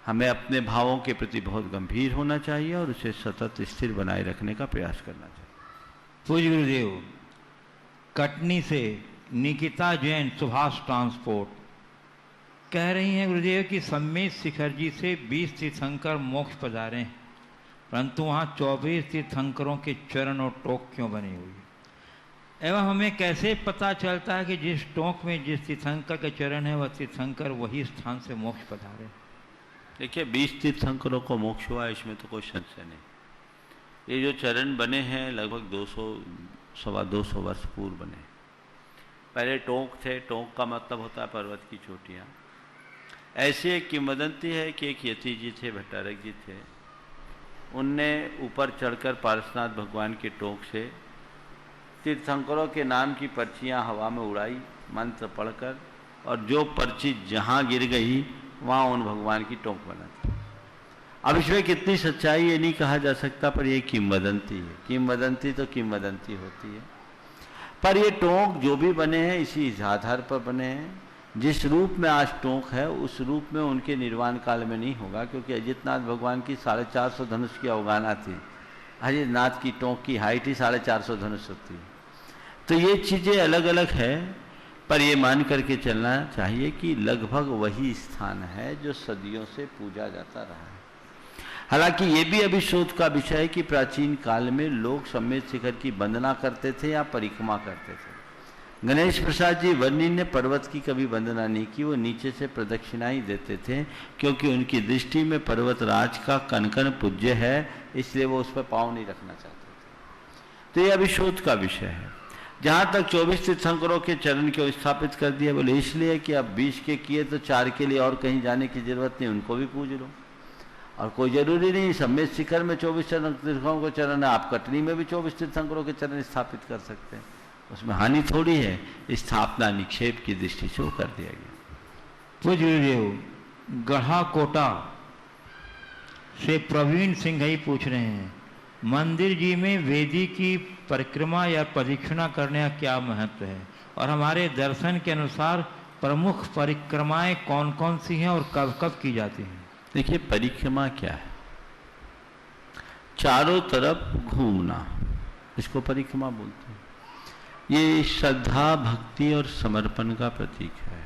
हमें अपने भावों के प्रति बहुत गंभीर होना चाहिए और उसे सतत स्थिर बनाए रखने का प्रयास करना चाहिए। पूज्य गुरुदेव, कटनी से निकिता जैन सुभाष ट्रांसपोर्ट कह रही हैं गुरुदेव कि सम्मेत शिखर जी से 20 तीर्थंकर मोक्ष पधारे हैं, परंतु वहाँ 24 तीर्थंकरों के चरण और टोक क्यों बनी हुई है? एवं हमें कैसे पता चलता है कि जिस टोक में जिस तीर्थंकर के चरण है वह तीर्थंकर वही स्थान से मोक्ष पधारे? देखिए, 20 तीर्थंकरों को मोक्ष हुआ, इसमें तो कोई संशय नहीं। ये जो चरण बने हैं लगभग 200-225 वर्ष पूर्व बने। पहले टोंक थे। टोंक का मतलब होता है पर्वत की चोटियाँ। ऐसी एक किंवदंती है कि एक यति जी थे, भट्टारक जी थे, उनने ऊपर चढ़कर पारसनाथ भगवान के टोंक से तीर्थंकरों के नाम की पर्चियाँ हवा में उड़ाई मंत्र पढ़कर, और जो पर्ची जहाँ गिर गई वहाँ उन भगवान की टोंक बना थी। अब इसमें कितनी सच्चाई ये नहीं कहा जा सकता, पर ये किंवदंती है। किंवदंती तो किंवदंती होती है। पर ये टोंक जो भी बने हैं इसी आधार पर बने हैं। जिस रूप में आज टोंक है उस रूप में उनके निर्वाण काल में नहीं होगा, क्योंकि अजितनाथ भगवान की 450 धनुष की अवगाहना थी। अजितनाथ की टोंक की हाइट ही 450 धनुष होती है। तो ये चीज़ें अलग अलग है, पर ये मान करके चलना चाहिए कि लगभग वही स्थान है जो सदियों से पूजा जाता रहा है। हालांकि ये भी अभी शोध का विषय है कि प्राचीन काल में लोग सम्मेद शिखर की वंदना करते थे या परिक्रमा करते थे। गणेश प्रसाद जी वर्णी ने पर्वत की कभी वंदना नहीं की, वो नीचे से प्रदक्षिणा ही देते थे, क्योंकि उनकी दृष्टि में पर्वत राज का कण कण पूज्य है, इसलिए वो उस पर पाँव नहीं रखना चाहते थे। तो ये अभी शोध का विषय है। जहाँ तक 24 तीर्थंकरों के चरण को स्थापित कर दिया, बोले इसलिए कि अब 20 के किए तो 4 के लिए और कहीं जाने की जरूरत नहीं, उनको भी पूज लो। और कोई जरूरी नहीं सम्मेद शिखर में 24 तीर्थंकरों को चरण है, आप कटनी में भी 24 तीर्थंकरों के चरण स्थापित कर सकते हैं, उसमें हानि थोड़ी है। स्थापना निक्षेप की दृष्टि से वो कर दिया गया। पूज्य गुरुदेव, गढ़ा कोटा से प्रवीण सिंह ही पूछ रहे हैं, मंदिर जी में वेदी की परिक्रमा या प्रदक्षिणा करने का क्या महत्व है, और हमारे दर्शन के अनुसार प्रमुख परिक्रमाएं कौन कौन सी हैं और कब कब की जाती हैं? देखिए, परिक्रमा क्या है? चारों तरफ घूमना, इसको परिक्रमा बोलते हैं। ये श्रद्धा, भक्ति और समर्पण का प्रतीक है।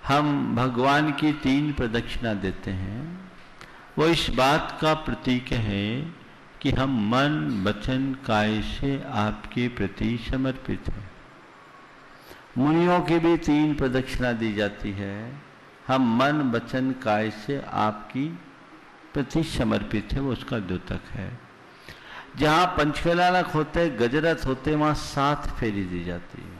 हम भगवान की 3 प्रदक्षिणा देते हैं, वो इस बात का प्रतीक है कि हम मन वचन काया से आपके प्रति समर्पित हैं। मुनियों की भी 3 प्रदक्षिणा दी जाती है, हम मन वचन काया से आपकी प्रति समर्पित है, वो उसका द्योतक है। जहाँ पंचकलानक होते, गजरथ होते, वहाँ 7 फेरी दी जाती है।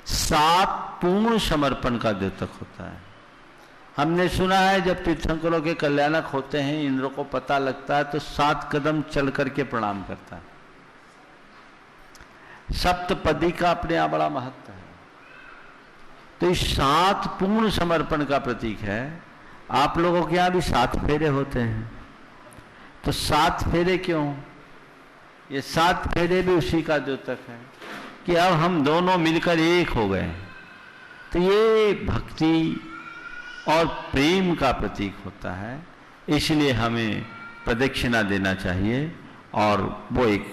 7 पूर्ण समर्पण का द्योतक होता है। हमने सुना है जब तीर्थंकरों के कल्याणक होते हैं, इंद्र को पता लगता है तो 7 कदम चल करके प्रणाम करता है। सप्तपदी का अपने यहाँ बड़ा महत्व है। तो इस 7 पूर्ण समर्पण का प्रतीक है। आप लोगों के यहाँ भी 7 फेरे होते हैं, तो 7 फेरे क्यों? ये 7 फेरे भी उसी का द्योतक है कि अब हम दोनों मिलकर एक हो गए। तो ये भक्ति और प्रेम का प्रतीक होता है, इसलिए हमें प्रदक्षिणा देना चाहिए। और वो एक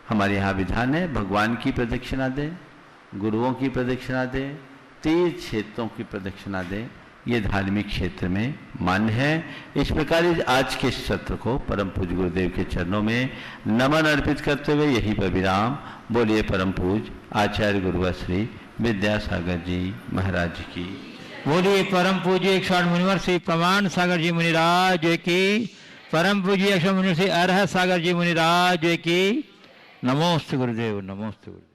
हमारे यहाँ विधान है, भगवान की प्रदक्षिणा दें, गुरुओं की प्रदक्षिणा दें, तीर्थ क्षेत्रों की प्रदक्षिणा दें, ये धार्मिक क्षेत्र में मान्य है। इस प्रकार आज के सत्र को परम पूज्य गुरुदेव के चरणों में नमन अर्पित करते हुए यही पर विराम। बोलिए परम पूज्य आचार्य गुरुवर श्री विद्यासागर जी महाराज की। बोलिए परम पूज्य 108 मुनिवर श्री प्रमाण सागर जी मुनिराज की। परम पूज्य 108 मुनिवर श्री अरहत सागर जी मुनिराज की। नमोस्तु गुरुदेव, नमोस्तु गुरुदेव।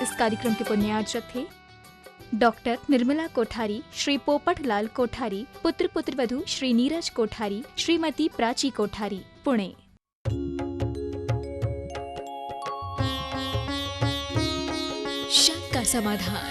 इस कार्यक्रम के पुण्यार्चक थे डॉक्टर निर्मला कोठारी, श्री पोपट लाल कोठारी, पुत्र पुत्रवधू श्री नीरज कोठारी, श्रीमती प्राची कोठारी, पुणे। शंका समाधान।